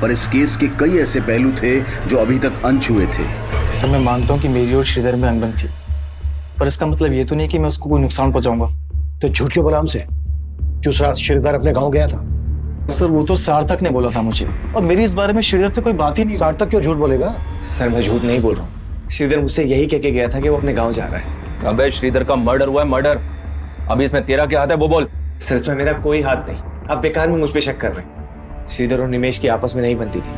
पर इस केस के कई ऐसे पहलू थे जो अभी तक अनछुए थे। सर मैं मानता हूँ कि मेरी और श्रीधर में अनबन थी, पर इसका मतलब ये तो नहीं कि मैं उसको कोई नुकसान पहुंचाऊंगा। तो झूठ क्यों बोला हमसे कि उस रात श्रीधर अपने गांव गया था? सर वो तो सार्थक ने बोला था मुझे, और मेरी इस बारे में श्रीधर से कोई बात ही नहीं। सार्थक क्यों झूठ बोलेगा? सर मैं झूठ नहीं बोल रहा हूँ। श्रीधर मुझसे यही कह के गया था कि वो अपने गांव जा रहा है। अबे श्रीधर का मर्डर हुआ है, मर्डर। अभी इसमें तेरा क्या हाथ है वो बोल। सर इसमें मेरा कोई हाथ नहीं, आप बेकार में मुझ पे शक कर रहे हैं। श्रीधर और निमेश की आपस में नहीं बनती थी,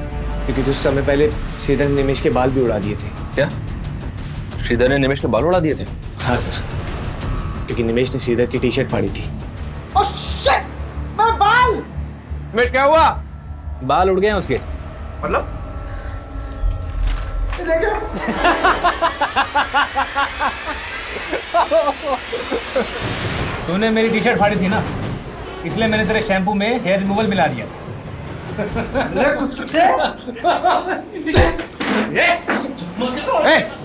क्योंकि कुछ समय पहले श्रीधर ने निमेश के बाल भी उड़ा दिए थे। क्या श्रीधर ने निमेश के बाल उड़ा दिए थे? हाँ सर, क्योंकि निमेश ने श्रीधर की टी-शर्ट फाड़ी थी। ओह शिट, मेरा बाल! निमेश क्या हुआ? बाल उड़ गए हैं उसके। मतलब? तूने मेरी टी-शर्ट फाड़ी थी ना, इसलिए मैंने तेरे शैम्पू में हेयर रिमूवल मिला दिया था।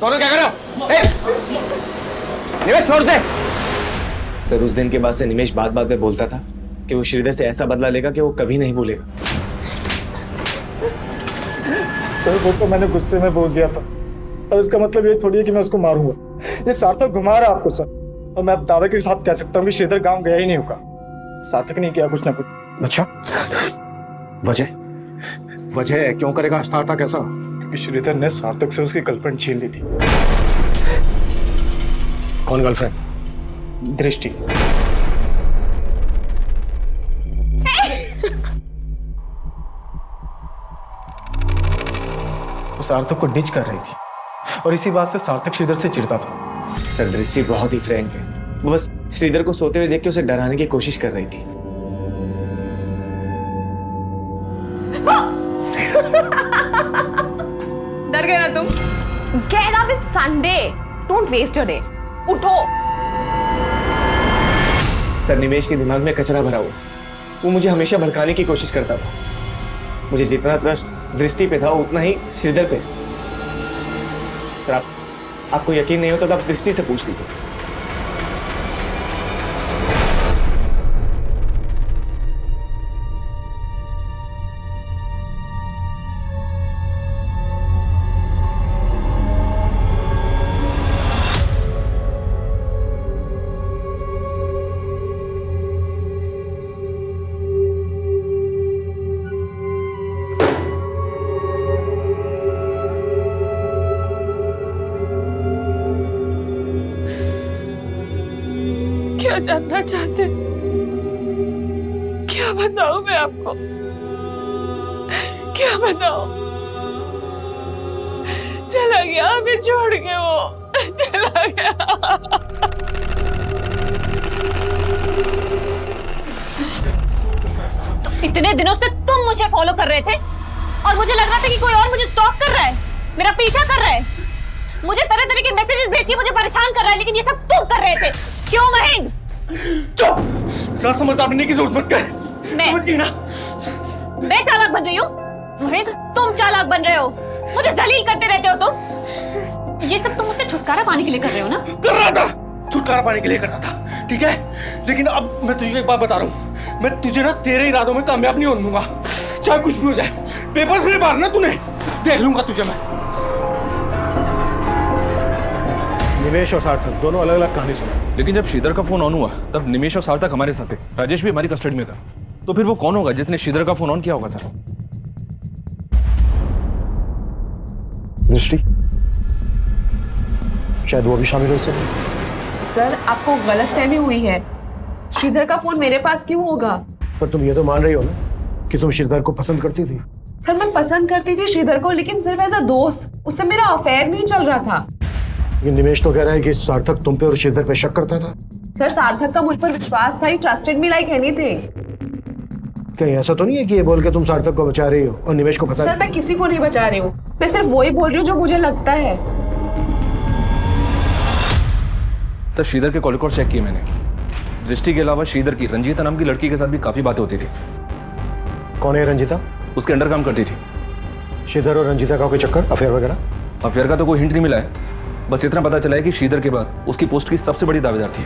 दोनों क्या कर रहे हो? निमेश छोड़ दे। सर उस दिन के बाद से निमेश बात बात पे बोलता था कि वो श्रीधर से ऐसा बदला लेगा कि वो कभी नहीं भूलेगा। सर वो तो मैंने गुस्से में बोल दिया था, और इसका मतलब ये थोड़ी है कि मैं उसको मारूंगा। ये सार्थक घुमा रहा आपको सर, और मैं अब दावे के साथ कह सकता हूँ कि श्रीधर गांव गया ही नहीं होगा। सार्थक ने किया कुछ ना कुछ। अच्छा, वजह क्यों करेगा सार्थक ऐसा? क्योंकि श्रीधर ने सार्थक से उसकी गर्लफ्रेंड छीन ली थी। कौन गर्लफ्रेंड? दृष्टि। वो सार्थक को डिच कर रही थी, और इसी बात से सार्थक श्रीधर से चिढ़ता था। सर दृष्टि बहुत ही फ्रैंक है, वो बस श्रीधर को सोते हुए देख के उसे डराने की कोशिश कर रही थी। डर गए ना तुम? Get up, it's Sunday. Don't waste your day. उठो। सर निमेश के दिमाग में कचरा भरा हुआ, वो मुझे हमेशा भड़काने की कोशिश करता था। मुझे जितना ट्रस्ट दृष्टि पे था उतना ही श्रीधर पे। सर आपको यकीन नहीं होता तो आप दृष्टि से पूछ लीजिए। क्या जानना चाहते, क्या बताऊं मैं आपको, क्या बताऊं? चला गया हमें छोड़ के, वो चला गया। तो इतने दिनों से तुम मुझे फॉलो कर रहे थे और मुझे लग रहा था कि कोई और मुझे स्टॉक कर रहा है, मेरा पीछा कर रहा है, मुझे तरह तरह के मैसेजेस भेज के मुझे परेशान कर रहा है, लेकिन ये सब तुम कर रहे थे। क्यों महेंद्र? चुप! ज्यादा समझदार बनने की जरूरत मत कर। समझ गई ना? मैं चालाक बन रही हूँ? महेंद्र, तुम चालाक बन रहे हो, मुझे जलील करते रहते हो तुम। ये सब तुम मुझसे छुटकारा पाने के लिए कर रहे हो ना? कर रहा था, छुटकारा पाने के लिए कर रहा था, ठीक है? लेकिन अब मैं तुझे एक बात बता रहा हूँ, मैं तुझे ना तेरे इरादों में कामयाब नहीं होने दूंगा, चाहे कुछ भी हो जाए। पेपर से मारना तूने, देख लूंगा तुझे मैं। निमेश और सार्थक दोनों अलग अलग कहानी सुना। लेकिन जब श्रीधर का फोन ऑन हुआ तब निमेश और सार्थक हमारे साथ थे, राजेश भी हमारी कस्टडी में था, तो फिर वो कौन होगा जिसने श्रीधर का फोन ऑन किया होगा? सर दृष्टि, शायद वो भी शामिल हो सके। सर, आपको गलतफहमी हुई है, श्रीधर का फोन मेरे पास क्यों होगा? पर तुम ये तो मान रही हो ना कि तुम श्रीधर को पसंद करती थी? सर, मैं पसंद करती थी श्रीधर को, लेकिन सिर्फ एज अ दोस्त, उससे मेरा अफेयर नहीं चल रहा था। ये निमेश तो कह रहा है कि सार्थक तुम पे और श्रीधर पे शक करता था। सर, सार्थक का मुझ पर विश्वास था, ही ट्रस्टेड मी लाइक एनीथिंग। कहीं ऐसा तो नहीं है कि ये बोल के तुम सार्थक को बचा रही हो और निमेश को फंसा? सर, मैं किसी को नहीं बचा रही हूँ, मैं सिर्फ वही बोल रही हूँ जो मुझे लगता है। सर, श्रीधर के कॉल रिकॉर्ड चेक किए मैंने। दृष्टि के अलावा श्रीधर की रंजीता नाम की लड़की के साथ भी काफी बातें होती थी। कौन है रंजीता? उसके अंडर काम करती थी। श्रीधर और रंजीता का कोई चक्कर, अफेयर वगैरह? अफेयर का तो कोई हिंट नहीं मिला है, बस इतना पता चला है कि श्रीधर के बाद उसकी पोस्ट की सबसे बड़ी दावेदार थी।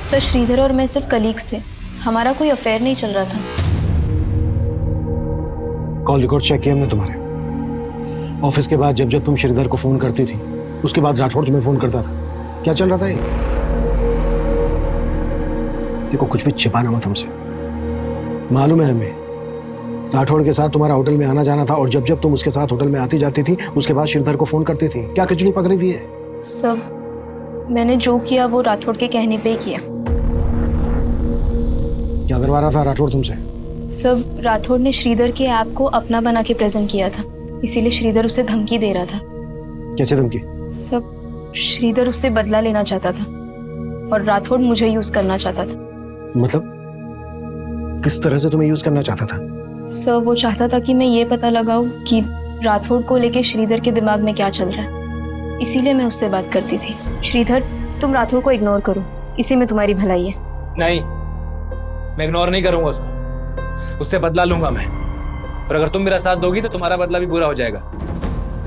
सर, श्रीधर और मैं सिर्फ कलीग्स थे, हमारा कोई अफेयर नहीं चल रहा था। कॉल रिकॉर्ड चेक किया हमने तुम्हारे। ऑफिस के बाद जब जब तुम श्रीधर को फोन करती थी, उसके बाद राठौड़ तुम्हें फोन करता था। क्या चल रहा था ये? देखो, कुछ भी छिपाना मत हमसे, मालूम है हमें। राठौड़ के साथ तुम्हारा होटल में आना जाना था और जब जब तुम उसके साथ होटल में आती जाती थी, उसके बाद श्रीधर को फोन करती थी। क्या खिचड़ी पक रही थी ये? सब मैंने जो किया वो राठौड़ के कहने पे ही किया। क्या करवा रहा था राठौड़ तुमसे? सब राठौड़ ने श्रीधर के ऐप को अपना बना के प्रेजेंट किया था, इसीलिए श्रीधर उसे धमकी दे रहा था। कैसे धमकी? सब श्रीधर उससे बदला लेना चाहता था और राठौड़ मुझे यूज करना चाहता था। मतलब किस तरह से तुम्हें यूज करना चाहता था? सर, वो चाहता था कि मैं ये पता लगाऊं कि राठौड़ को लेके श्रीधर के दिमाग में क्या चल रहा है, इसीलिए मैं उससे बात करती थी। श्रीधर, तुम राठौड़ को इग्नोर करो, इसी में तुम्हारी भलाई है। नहीं, मैं इग्नोर नहीं करूंगा उसको, उससे बदला लूंगा मैं, और अगर तुम मेरा साथ दोगी तो तुम्हारा बदला भी पूरा हो जाएगा।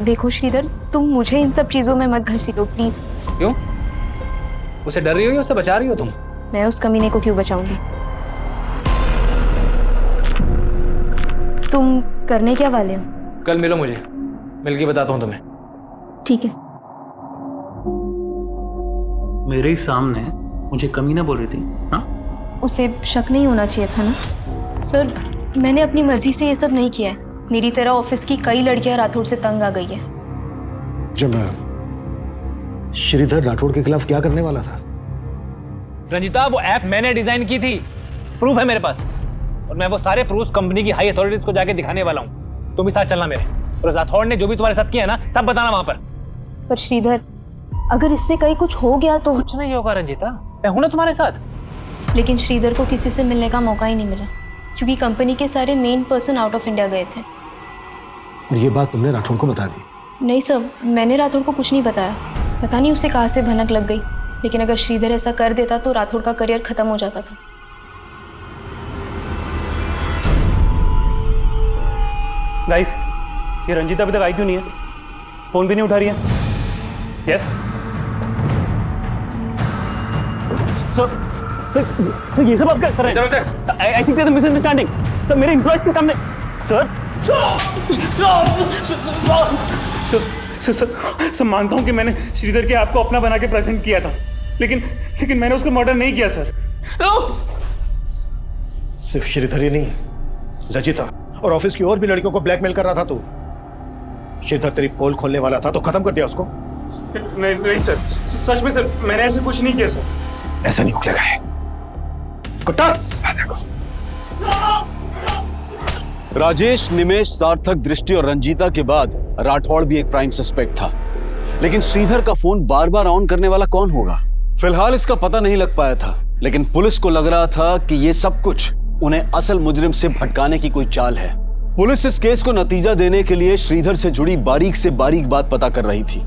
देखो श्रीधर, तुम मुझे इन सब चीजों में मत घसीटो प्लीज। क्यों? उसे डर रही हो या उससे बचा रही हो तुम? मैं उस कमीने को क्यों बचाऊंगी? तुम करने क्या वाले हो? कल मिलो मुझे, मिल के बताता हूँ तुम्हें। ठीक है। मेरे ही सामने मुझे कमीना बोल रही थी? हाँ, उसे शक नहीं होना चाहिए था ना? सर, मैंने अपनी मर्जी से ये सब नहीं किया है, मेरी तरह ऑफिस की कई लड़कियां राठौड़ से तंग आ गई है। जब श्रीधर राठौड़ के खिलाफ क्या करने वाला था? रंजिता, वो ऐप मैंने डिजाइन की थी, प्रूफ है मेरे पास, और मैं वो सारे प्रूफ कंपनी की हाई अथॉरिटीज को जाके दिखाने वाला हूँ। तुम भी साथ चलना मेरे, और राठौड़ ने जो भी तुम्हारे साथ किया ना, सब बताना वहां पर। पर श्रीधर, अगर इससे कहीं कुछ हो गया तो? कुछ नहीं होगा रंजिता, मैं हूं ना तुम्हारे साथ। लेकिन श्रीधर को किसी से मिलने का मौका ही नहीं मिला, क्योंकि कंपनी के सारे main person out of India गए थे। और ये बात तुमने राठौड़ को बता दी? नहीं सर, मैंने राठौड़ को कुछ नहीं बताया, पता नहीं उसे कहाँ से भनक लग गई, लेकिन अगर श्रीधर ऐसा कर देता तो राठौड़ का करियर खत्म हो जाता था। गाइस, ये रंजीता अभी तक आई क्यों नहीं है? फोन भी नहीं उठा रही है। यस सर, ये सब आप क्या कर रहे हैं? I think there is misunderstanding. Sir, मेरे एम्प्लॉयज के सामने। सर सर, मानता हूं कि मैंने श्रीधर के आपको अपना बना के प्रेजेंट किया था, लेकिन मैंने उसका मर्डर नहीं किया सर। सिर्फ श्रीधर ही नहीं, रजिता और ऑफिस की और भी लड़कियों को ब्लैकमेल कर रहा था तू। श्रीधर तेरी पोल खोलने वाला था तो खत्म कर दिया उसको? नहीं सर, सच में सर, मैंने ऐसा कुछ नहीं किया सर। ऐसा नहीं निकलेगा है। इसको टस। राजेश, निमेश, सार्थक, दृष्टि और रंजीता के बाद राठौड़ भी एक प्राइम सस्पेक्ट था, लेकिन श्रीधर का फोन बार बार ऑन करने वाला कौन होगा? फिलहाल इसका पता नहीं लग पाया था, लेकिन पुलिस को लग रहा था कि ये सब कुछ उन्हें असल मुजरिम से भटकाने की कोई चाल है। पुलिस इस केस को नतीजा देने के लिए श्रीधर से जुड़ी बारीक से बारीक बात पता कर रही थी।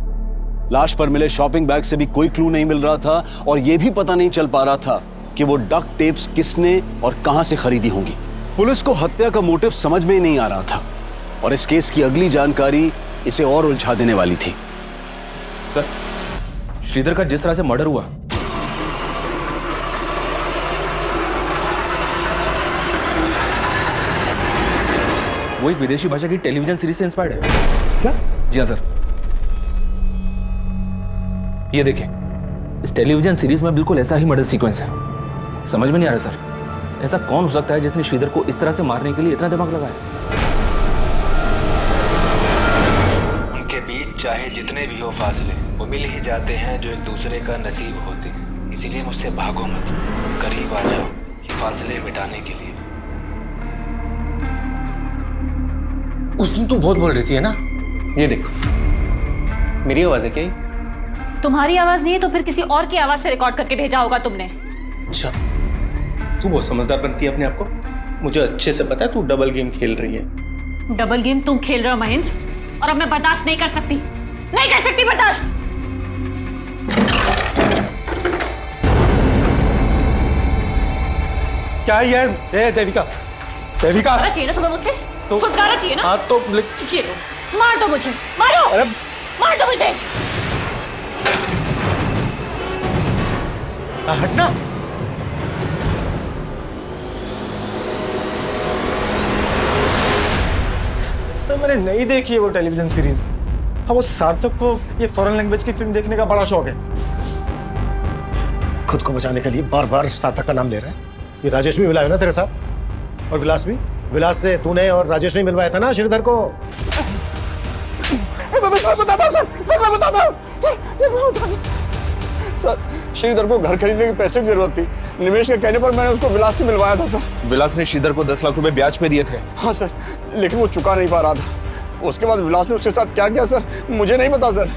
लाश पर मिले शॉपिंग बैग से भी कोई क्लू नहीं मिल रहा था और यह भी पता नहीं चल पा रहा था कि वो डक्ट टेप्स किसने और कहां से खरीदी होंगी। पुलिस को हत्या का मोटिव समझ में ही नहीं आ रहा था और इस केस की अगली जानकारी इसे और उलझा देने वाली थी। सर, श्रीधर का जिस तरह से मर्डर हुआ, वो एक विदेशी भाषा की टेलीविजन सीरीज से इंस्पायर्ड है। क्या? जी हाँ सर, ये देखिए, इस टेलीविजन सीरीज में बिल्कुल ऐसा ही मर्डर सीक्वेंस है। समझ में नहीं आ रहा सर, ऐसा कौन हो सकता है जिसने श्रीधर को इस तरह से मारने के लिए इतना दिमाग लगाया? उनके बीच चाहे जितने भी हो फासले, वो मिल ही जाते हैं जो एक दूसरे का नसीब होते हैं। इसीलिए मुझसे भागो मत, करीब आ जाओ ये फासले मिटाने के लिए। उस दिन तू बहुत बोल रही थी, है ना? ये देख, मेरी आवाज है क्या ये? तुम्हारी आवाज नहीं है तो फिर किसी और की आवाज से रिकॉर्ड करके भेजा होगा तुमने। अच्छा, तू बहुत समझदार बनती है अपने आप को। मुझे अच्छे से पता है तू डबल गेम खेल रही है। डबल गेम तुम खेल रहे हो महेंद्र, और अब मैं बर्दाश्त नहीं कर सकती, नहीं कर सकती बर्दाश्त। क्या है ये? देविका, देविका, छुटकारा चाहिए ना तुम्हें मुझसे? छुटकारा चाहिए ना? हाँ तो ये लो, मार दो मुझे, मारो, मार दो मुझे। हटना। सर, मैंने नहीं देखी है वो टेलीविजन सीरीज। हाँ, वो सार्थक को ये फॉरेन लैंग्वेज की फिल्म देखने का बड़ा शौक है। खुद को बचाने के लिए बार बार सार्थक का नाम ले रहा है। ये राजेश भी मिला है ना तेरे साथ, और विलास भी। विलास से तूने और राजेश ने मिलवाया था ना श्रीधर को। मैं बताता हूँ सर, मैं बताता हूँ सर, श्रीधर को घर खरीदने के पैसे की जरूरत थी। निमेश के कहने पर मैंने उसको विलास से मिलवाया था सर। विलास ने श्रीधर को 10 लाख रुपए ब्याज पे दिए थे। हाँ सर, लेकिन वो चुका नहीं पा रहा था। उसके बाद विलास ने उसके साथ क्या किया सर, मुझे नहीं पता सर।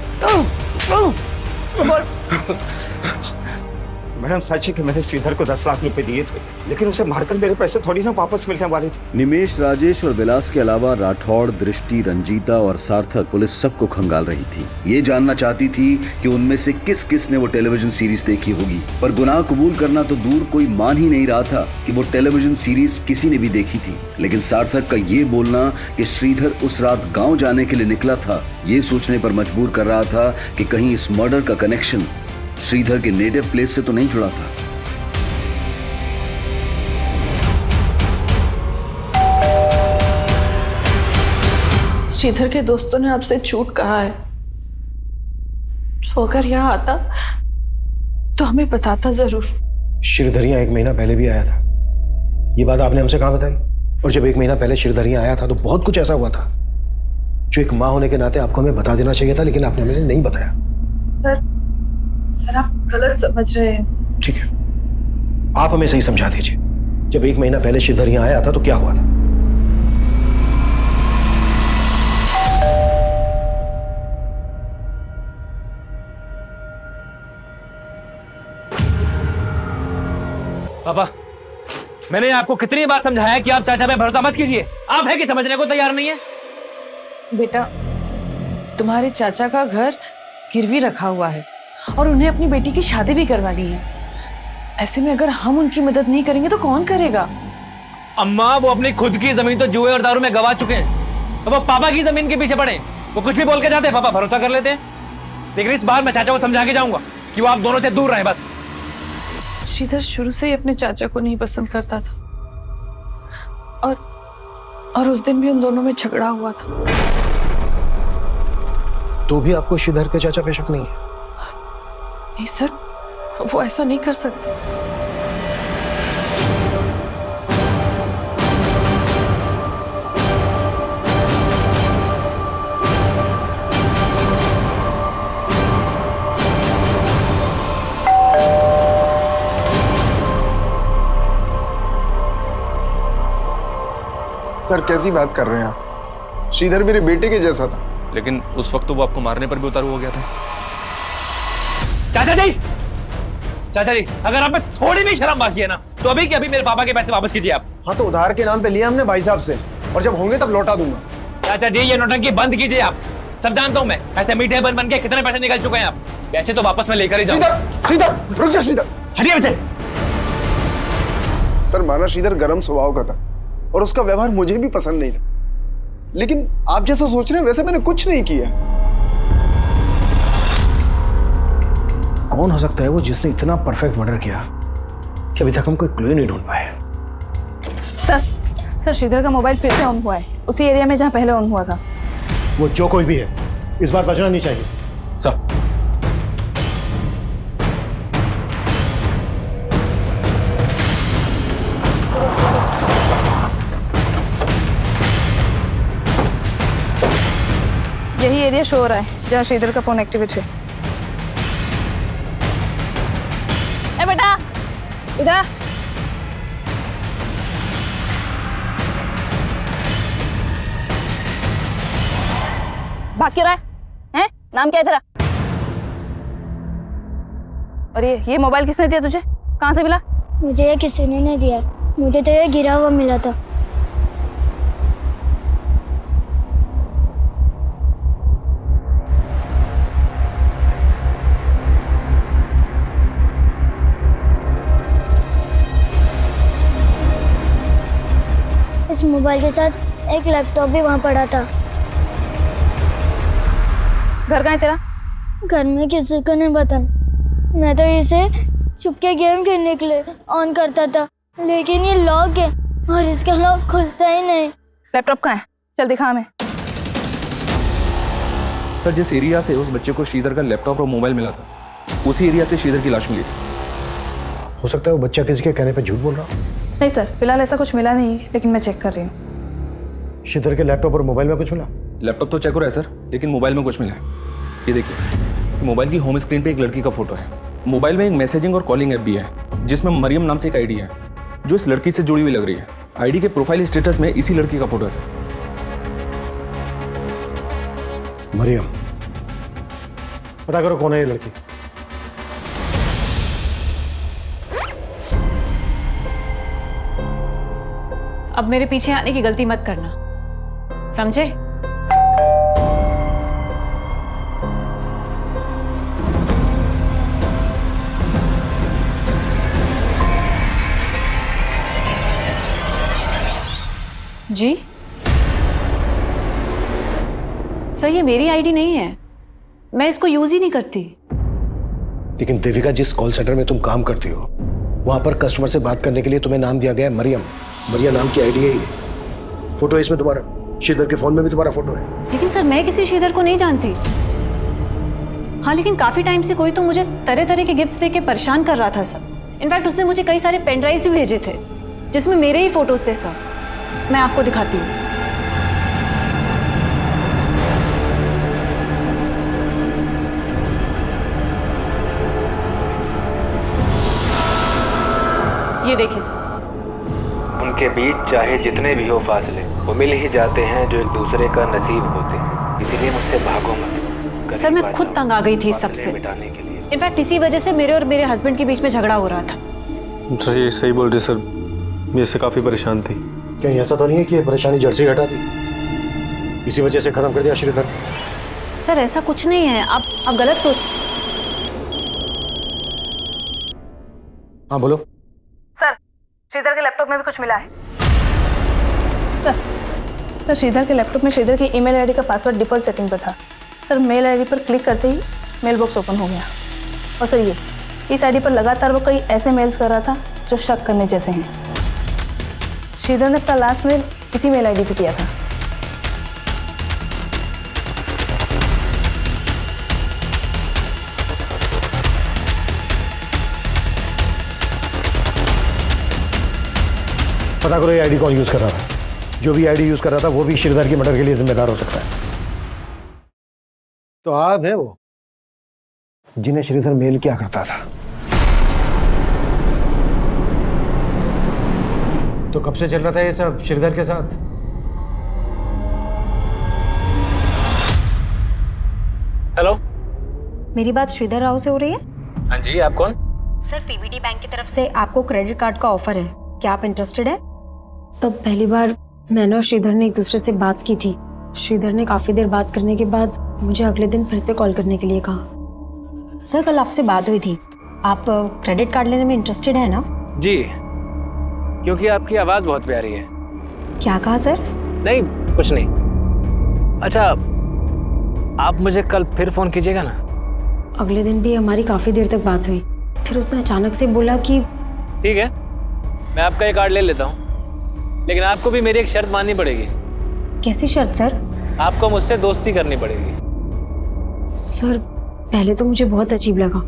मैडम, सच है कि मैंने श्रीधर को 10 लाख रुपए दिए थे, लेकिन उसे मारकर मेरे पैसे थोड़ी ना वापस मिलने वाले थे। निमेश, राजेश और विलास के अलावा राठौड़, दृष्टि, रंजीता और सार्थक पुलिस सबको खंगाल रही थी। ये जानना चाहती थी कि उनमें से किस किस ने वो टेलीविजन सीरीज देखी होगी, पर गुनाह कबूल करना तो दूर, कोई मान ही नहीं रहा था कि वो टेलीविजन सीरीज किसी ने भी देखी थी। लेकिन सार्थक का ये बोलना कि श्रीधर उस रात गाँव जाने के लिए निकला था, ये सोचने पर मजबूर कर रहा था कि कहीं इस मर्डर का कनेक्शन श्रीधर के नेटिव प्लेस से तो नहीं जुड़ा था। श्रीधर के दोस्तों ने आपसे झूठ कहा है, तो अगर यहाँ आता तो हमें बताता जरूर। श्रीधर यहाँ 1 महीना पहले भी आया था। ये बात आपने हमसे कहाँ बताई? और जब 1 महीना पहले श्रीधर यहाँ आया था तो बहुत कुछ ऐसा हुआ था जो एक माँ होने के नाते आपको हमें बता देना चाहिए था, लेकिन आपने हमें नहीं बताया। सर आप गलत समझ रहे हैं। ठीक है, आप हमें सही समझा दीजिए। जब 1 महीना पहले श्रीधर यहाँ आया था तो क्या हुआ था? पापा, मैंने आपको कितनी बार समझाया कि आप चाचा पे भरोसा मत कीजिए। आप है कि समझने को तैयार नहीं है? बेटा, तुम्हारे चाचा का घर गिरवी रखा हुआ है और उन्हें अपनी बेटी की शादी भी करवानी है। ऐसे में अगर हम उनकी मदद नहीं करेंगे तो कौन करेगा? अम्मा, वो अपनी खुद की जमीन तो जुए और दारू में गवा चुके हैं। अब वो पापा की जमीन के पीछे पड़े, वो कुछ भी बोल के जाते हैं, पापा भरोसा कर लेते हैं। लेकिन इस बार मैं चाचा को समझा के जाऊंगा कि वो आप दोनों से दूर रहें बस। श्रीधर शुरू से ही अपने चाचा को नहीं पसंद करता था और उस दिन भी उन दोनों में झगड़ा हुआ था। तो भी आपको श्रीधर के चाचा पे शक नहीं है? नहीं सर, वो ऐसा नहीं कर सकते। सर कैसी बात कर रहे हैं आप? श्रीधर मेरे बेटे के जैसा था। लेकिन उस वक्त तो वो आपको मारने पर भी उतारू हो गया था। चाचा जी, चाचा जी, अगर आप में थोड़ी भी शर्म बाकी है ना, तो अभी के अभी मेरे पापा के पैसे वापस कीजिए आप। हाँ तो उधार के नाम पे लिया हमने भाई साहब से, और जब होंगे तब लौटा दूंगा। चाचा जी, ये नौटंकी बंद कीजिए आप। सब जानता हूँ मैं, ऐसे मीठे बन के कितने पैसे निकल चुके हैं आप। पैसे तो वापस मैं लेकर ही जाऊंगा। श्रीधर, रुक जा श्रीधर। हटिए मुझे। सर माना श्रीधर गर्म स्वभाव का था और उसका व्यवहार मुझे भी पसंद नहीं था, लेकिन आप जैसा सोच रहे हैं वैसे मैंने कुछ नहीं किया। कौन हो सकता है वो जिसने इतना परफेक्ट मर्डर किया कि अभी तक हम कोई क्लू नहीं ढूंढ पाए? सर श्रीधर का मोबाइल फिर से ऑन हुआ है, उसी एरिया में जहाँ पहले ऑन हुआ था। वो जो कोई भी है, इस बार बचना नहीं चाहिए। सर, यही एरिया शो हो रहा है जहाँ श्रीधर का फोन एक्टिवेट है। ए बेटा, इधर आ। भाग क्यों रहा है? हैं? नाम क्या है तेरा? और ये मोबाइल किसने दिया तुझे? कहाँ से मिला? मुझे ये किसी ने नहीं दिया, मुझे तो ये गिरा हुआ मिला था। इस मोबाइल के साथ एक लैपटॉप भी वहाँ पड़ा था। घर कहाँ है तेरा? घर में किसी को नहीं पता। मैं तो इसे चुपके गेम खेलने के लिए ऑन करता था, लेकिन ये लॉक है और इसका लॉक खुलता ही नहीं। लैपटॉप कहाँ है? चल दिखा हमें। सर जिस एरिया से उस बच्चे को श्रीधर का लैपटॉप और मोबाइल मिला था, उसी एरिया से श्रीधर की लाश मिली थी। हो सकता है वो बच्चा किसी के कहने पे झूठ बोल रहा। नहीं सर, फिलहाल ऐसा कुछ मिला नहीं, लेकिन मैं चेक कर रही हूँ। श्रीधर के लैपटॉप और मोबाइल में कुछ मिला? लैपटॉप तो चेक हो रहा है सर, लेकिन मोबाइल में कुछ मिला है। ये देखिए, मोबाइल की होम स्क्रीन पे एक लड़की का फोटो है। मोबाइल में एक मैसेजिंग और कॉलिंग ऐप भी है जिसमें मरियम नाम से एक आईडी है जो इस लड़की से जुड़ी हुई लग रही है। आईडी के प्रोफाइल स्टेटस में इसी लड़की का फोटो है सर। मरियम, पता करो कौन है ये लड़की। अब मेरे पीछे आने की गलती मत करना, समझे? जी सर, ये मेरी आईडी नहीं है, मैं इसको यूज ही नहीं करती। लेकिन देविका, जिस कॉल सेंटर में तुम काम करती हो वहां पर कस्टमर से बात करने के लिए तुम्हें नाम दिया गया है मरियम। मरियम नाम की आईडी है ये। फोटो है इसमें तुम्हारा, श्रीधर के फोन में भी तुम्हारा फोटो है। लेकिन सर, मैं किसी श्रीधर को नहीं जानती। हाँ, लेकिन काफी टाइम से कोई तो मुझे तरह तरह के गिफ्ट्स देके परेशान कर रहा था सर। इनफैक्ट उसने मुझे कई सारे पेन ड्राइव्स भी भेजे थे जिसमें मेरे ही फोटोज थे सर। मैं आपको दिखाती हूँ। ये देखिए सर। उनके बीच चाहे जितने भी हो फासले, वो मिल ही जाते हैं जो एक दूसरे का नसीब होते हैं। इसीलिए मुझसे भागो मत। सर, मैं खुद तंग आ गई थी इस सबसे। इनफैक्ट इसी वजह से मेरे और मेरे हस्बैंड के बीच में झगड़ा हो रहा था। सर ये सही बोल रहे सर, मैं इससे काफी परेशान थी। कहीं ऐसा तो नहीं है कि ये परेशानी जड़ से हटा दी, इसी वजह से खत्म कर दिया श्रीधर? सर ऐसा कुछ नहीं है, आप गलत सोच। हाँ बोलो। सर, श्रीधर के लैपटॉप में भी कुछ मिला है। सर श्रीधर के लैपटॉप में श्रीधर की ईमेल आईडी का पासवर्ड डिफॉल्ट सेटिंग पर था। सर मेल आईडी पर क्लिक करते ही मेल बॉक्स ओपन हो गया। और सर ये इस आईडी पर लगातार वो कई ऐसे मेल्स कर रहा था जो शक करने जैसे हैं। श्रीधर ने अपना लास्ट मेल इसी मेल आईडी पे किया था। पता करो ये आईडी कौन यूज कर रहा था। जो भी आईडी यूज कर रहा था वो भी श्रीधर के मर्डर के लिए जिम्मेदार हो सकता है। तो आप है वो जिन्हें श्रीधर मेल किया करता था। तो कब से चल रहा था ये सब श्रीधर के साथ? मेरी बात श्रीधर राव से हो रही है? हाँ जी, आप कौन? सर, पीबीडी बैंक की तरफ से आपको क्रेडिट कार्ड का ऑफर है, क्या आप इंटरेस्टेड है? तब पहली बार मैंने और श्रीधर ने एक दूसरे से बात की थी। श्रीधर ने काफ़ी देर बात करने के बाद मुझे अगले दिन फिर से कॉल करने के लिए कहा। सर, कल आपसे बात हुई थी, आप क्रेडिट कार्ड लेने में इंटरेस्टेड है ना? जी, क्योंकि आपकी आवाज़ बहुत प्यारी है। क्या कहा सर? नहीं, कुछ नहीं। अच्छा, आप मुझे कल फिर फ़ोन कीजिएगा ना? अगले दिन भी हमारी काफ़ी देर तक बात हुई, फिर उसने अचानक से बोला कि ठीक है, मैं आपका ये कार्ड ले लेता हूँ, लेकिन आपको भी मेरी एक शर्त माननी पड़ेगी। कैसी शर्त सर? आपको मुझसे दोस्ती करनी पड़ेगी। सर, पहले तो मुझे बहुत अजीब लगा,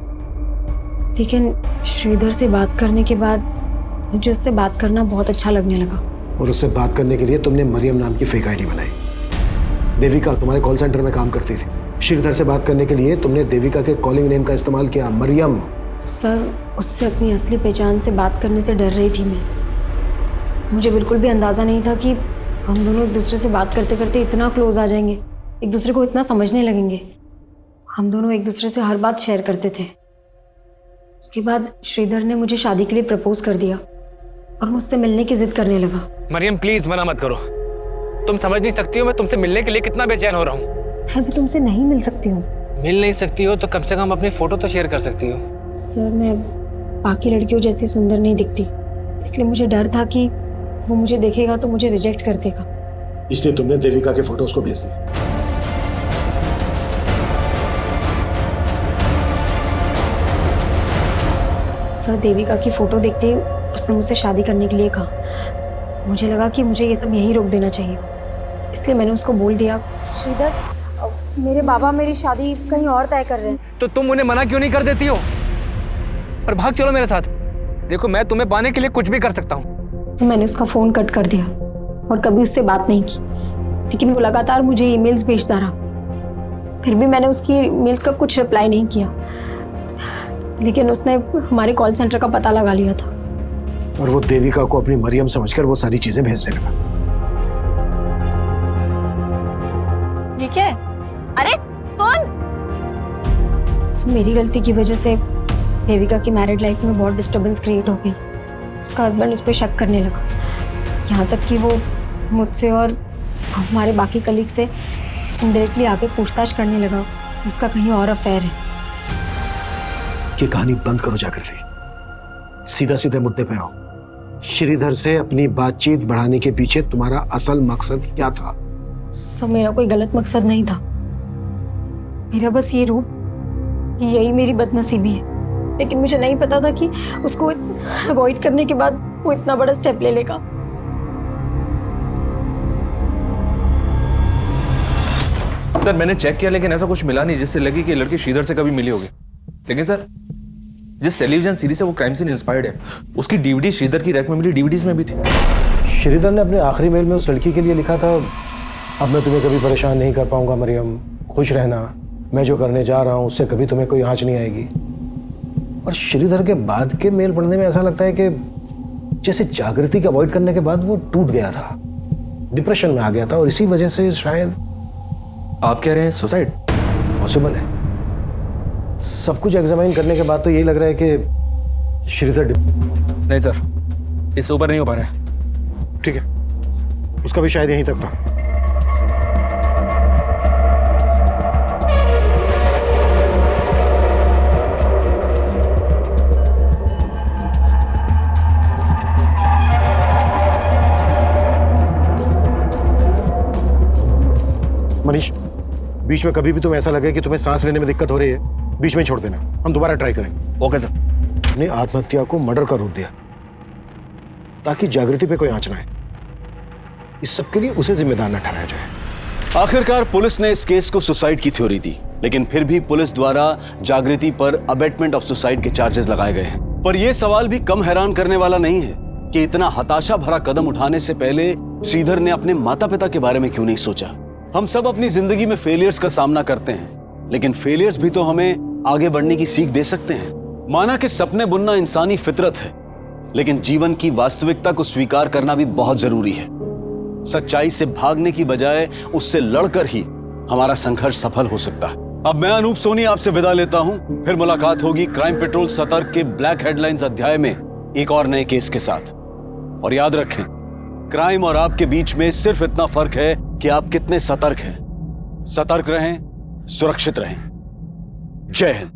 लेकिन श्रीधर से बात करने के बाद मुझे उससे बात करना बहुत अच्छा लगने लगा। और उससे बात करने के लिए तुमने मरियम नाम की फेक आईडी बनाई। देविका तुम्हारे कॉल सेंटर में काम करती थी। श्रीधर से बात करने के लिए तुमने देविका के कॉलिंग नेम का इस्तेमाल किया, मरियम। सर, उससे अपनी असली पहचान से बात करने से डर रही थी मैं। मुझे बिल्कुल भी अंदाज़ा नहीं था कि हम दोनों एक दूसरे से बात करते करते इतना क्लोज आ जाएंगे, एक दूसरे को इतना समझने लगेंगे। हम दोनों एक दूसरे से हर बात शेयर करते थे। उसके बाद श्रीधर ने मुझे शादी के लिए प्रपोज कर दिया और मुझसे मिलने की जिद करने लगा। मरियम, प्लीज मना मत करो। तुम समझ नहीं सकती हो मैं तुमसे मिलने के लिए कितना बेचैन हो रहा हूँ। मैं भी तुमसे नहीं मिल सकती हूँ। मिल नहीं सकती हो तो कम से कम अपनी फोटो तो शेयर कर सकती हो। सर, मैं बाकी लड़कियों जैसी सुंदर नहीं दिखती, इसलिए मुझे डर था कि वो मुझे देखेगा तो मुझे रिजेक्ट कर देगा, इसलिए तुमने देविका के फोटोज को भेज दिया। सर, देविका की फोटो देखते ही उसने मुझसे शादी करने के लिए कहा। मुझे लगा कि मुझे ये सब यहीं रोक देना चाहिए, इसलिए मैंने उसको बोल दिया, श्रीधर, मेरे बाबा मेरी शादी कहीं और तय कर रहे हैं। तो तुम उन्हें मना क्यों नहीं कर देती हो और भाग चलो मेरे साथ? देखो, मैं तुम्हें पाने के लिए कुछ भी कर सकता हूँ। तो मैंने उसका फ़ोन कट कर दिया और कभी उससे बात नहीं की, लेकिन वो लगातार मुझे ईमेल्स भेजता रहा। फिर भी मैंने उसकी ईमेल्स का कुछ रिप्लाई नहीं किया, लेकिन उसने हमारे कॉल सेंटर का पता लगा लिया था और वो देविका को अपनी मरियम समझकर वो सारी चीजें भेजने लगा। ये क्या है? अरे कौन? मेरी गलती की वजह से देविका की मैरिड लाइफ में बहुत डिस्टर्बेंस क्रिएट हो गई। उसका हस्बैंड उस पर शक करने लगा, यहाँ तक कि वो मुझसे और हमारे बाकी कलीग से इनडायरेक्टली आके पूछताछ करने लगा उसका कहीं और अफेयर है। ये कहानी बंद करो जागृति, सीधा सीधे मुद्दे पे आओ। श्रीधर से अपनी बातचीत बढ़ाने के पीछे तुम्हारा असल मकसद क्या था? सब मेरा कोई गलत मकसद नहीं था, मेरा बस ये रूप, यही मेरी बदनसीबी है। लेकिन मुझे नहीं पता था कि उसको अवॉइड करने के बाद वो इतना बड़ा स्टेप ले लेगा। सर, मैंने चेक किया लेकिन ऐसा कुछ मिला नहीं जिससे लगी कि लड़की श्रीधर से कभी मिली होगी। लेकिन सर, जिस टेलीविजन सीरीज से वो क्राइम सीन इंस्पायर्ड है, उसकी डीवीडी श्रीधर की रैक में मिली डीवीडीज में भी थी। श्रीधर ने अपने आखिरी मेल में उस लड़की के लिए लिखा था, अब मैं तुम्हें कभी परेशान नहीं कर पाऊंगा मरियम, खुश रहना, मैं जो करने जा रहा हूँ उससे कभी तुम्हें कोई आँच नहीं आएगी। और श्रीधर के बाद के मेल पढ़ने में ऐसा लगता है कि जैसे जागृति के अवॉइड करने के बाद वो टूट गया था, डिप्रेशन में आ गया था और इसी वजह से शायद। आप कह रहे हैं सुसाइड? पॉसिबल है। सब कुछ एग्जामिन करने के बाद तो यही लग रहा है कि श्रीधर नहीं सर, इससे ऊपर नहीं हो पा रहा है। ठीक है, उसका भी शायद यहीं तक था। मनीष, बीच में कभी भी तुम्हें ऐसा लगे कि तुम्हें सांस लेने में दिक्कत हो रही है, बीच में छोड़ देना, हम दोबारा ट्राई करेंगे। Okay sir. अपनी आत्महत्या को मर्डर का रूप दिया ताकि जागृति पे कोई आंच ना आए। इस सब के लिए उसे जिम्मेदार न ठहराया जाए। आखिरकार पुलिस ने इस केस को सुसाइड की थ्योरी दी, लेकिन फिर भी पुलिस द्वारा जागृति पर अबेटमेंट ऑफ सुसाइड के चार्जेस लगाए गए हैं। पर यह सवाल भी कम हैरान करने वाला नहीं है कि इतना हताशा भरा कदम उठाने से पहले श्रीधर ने अपने माता पिता के बारे में क्यों नहीं सोचा। हम सब अपनी जिंदगी में फेलियर्स का सामना करते हैं, लेकिन फेलियर्स भी तो हमें आगे बढ़ने की सीख दे सकते हैं। माना कि सपने बुनना इंसानी फितरत है, लेकिन जीवन की वास्तविकता को स्वीकार करना भी बहुत जरूरी है। सच्चाई से भागने की बजाय उससे लड़कर ही हमारा संघर्ष सफल हो सकता है। अब मैं अनूप सोनी आपसे विदा लेता हूं। फिर मुलाकात होगी क्राइम पेट्रोल सतर्क के ब्लैक हेडलाइंस अध्याय में एक और नए केस के साथ। और याद रखें, क्राइम और आपके बीच में सिर्फ इतना फर्क है कि आप कितने सतर्क हैं। सतर्क रहें, सुरक्षित रहें। जय हिंद।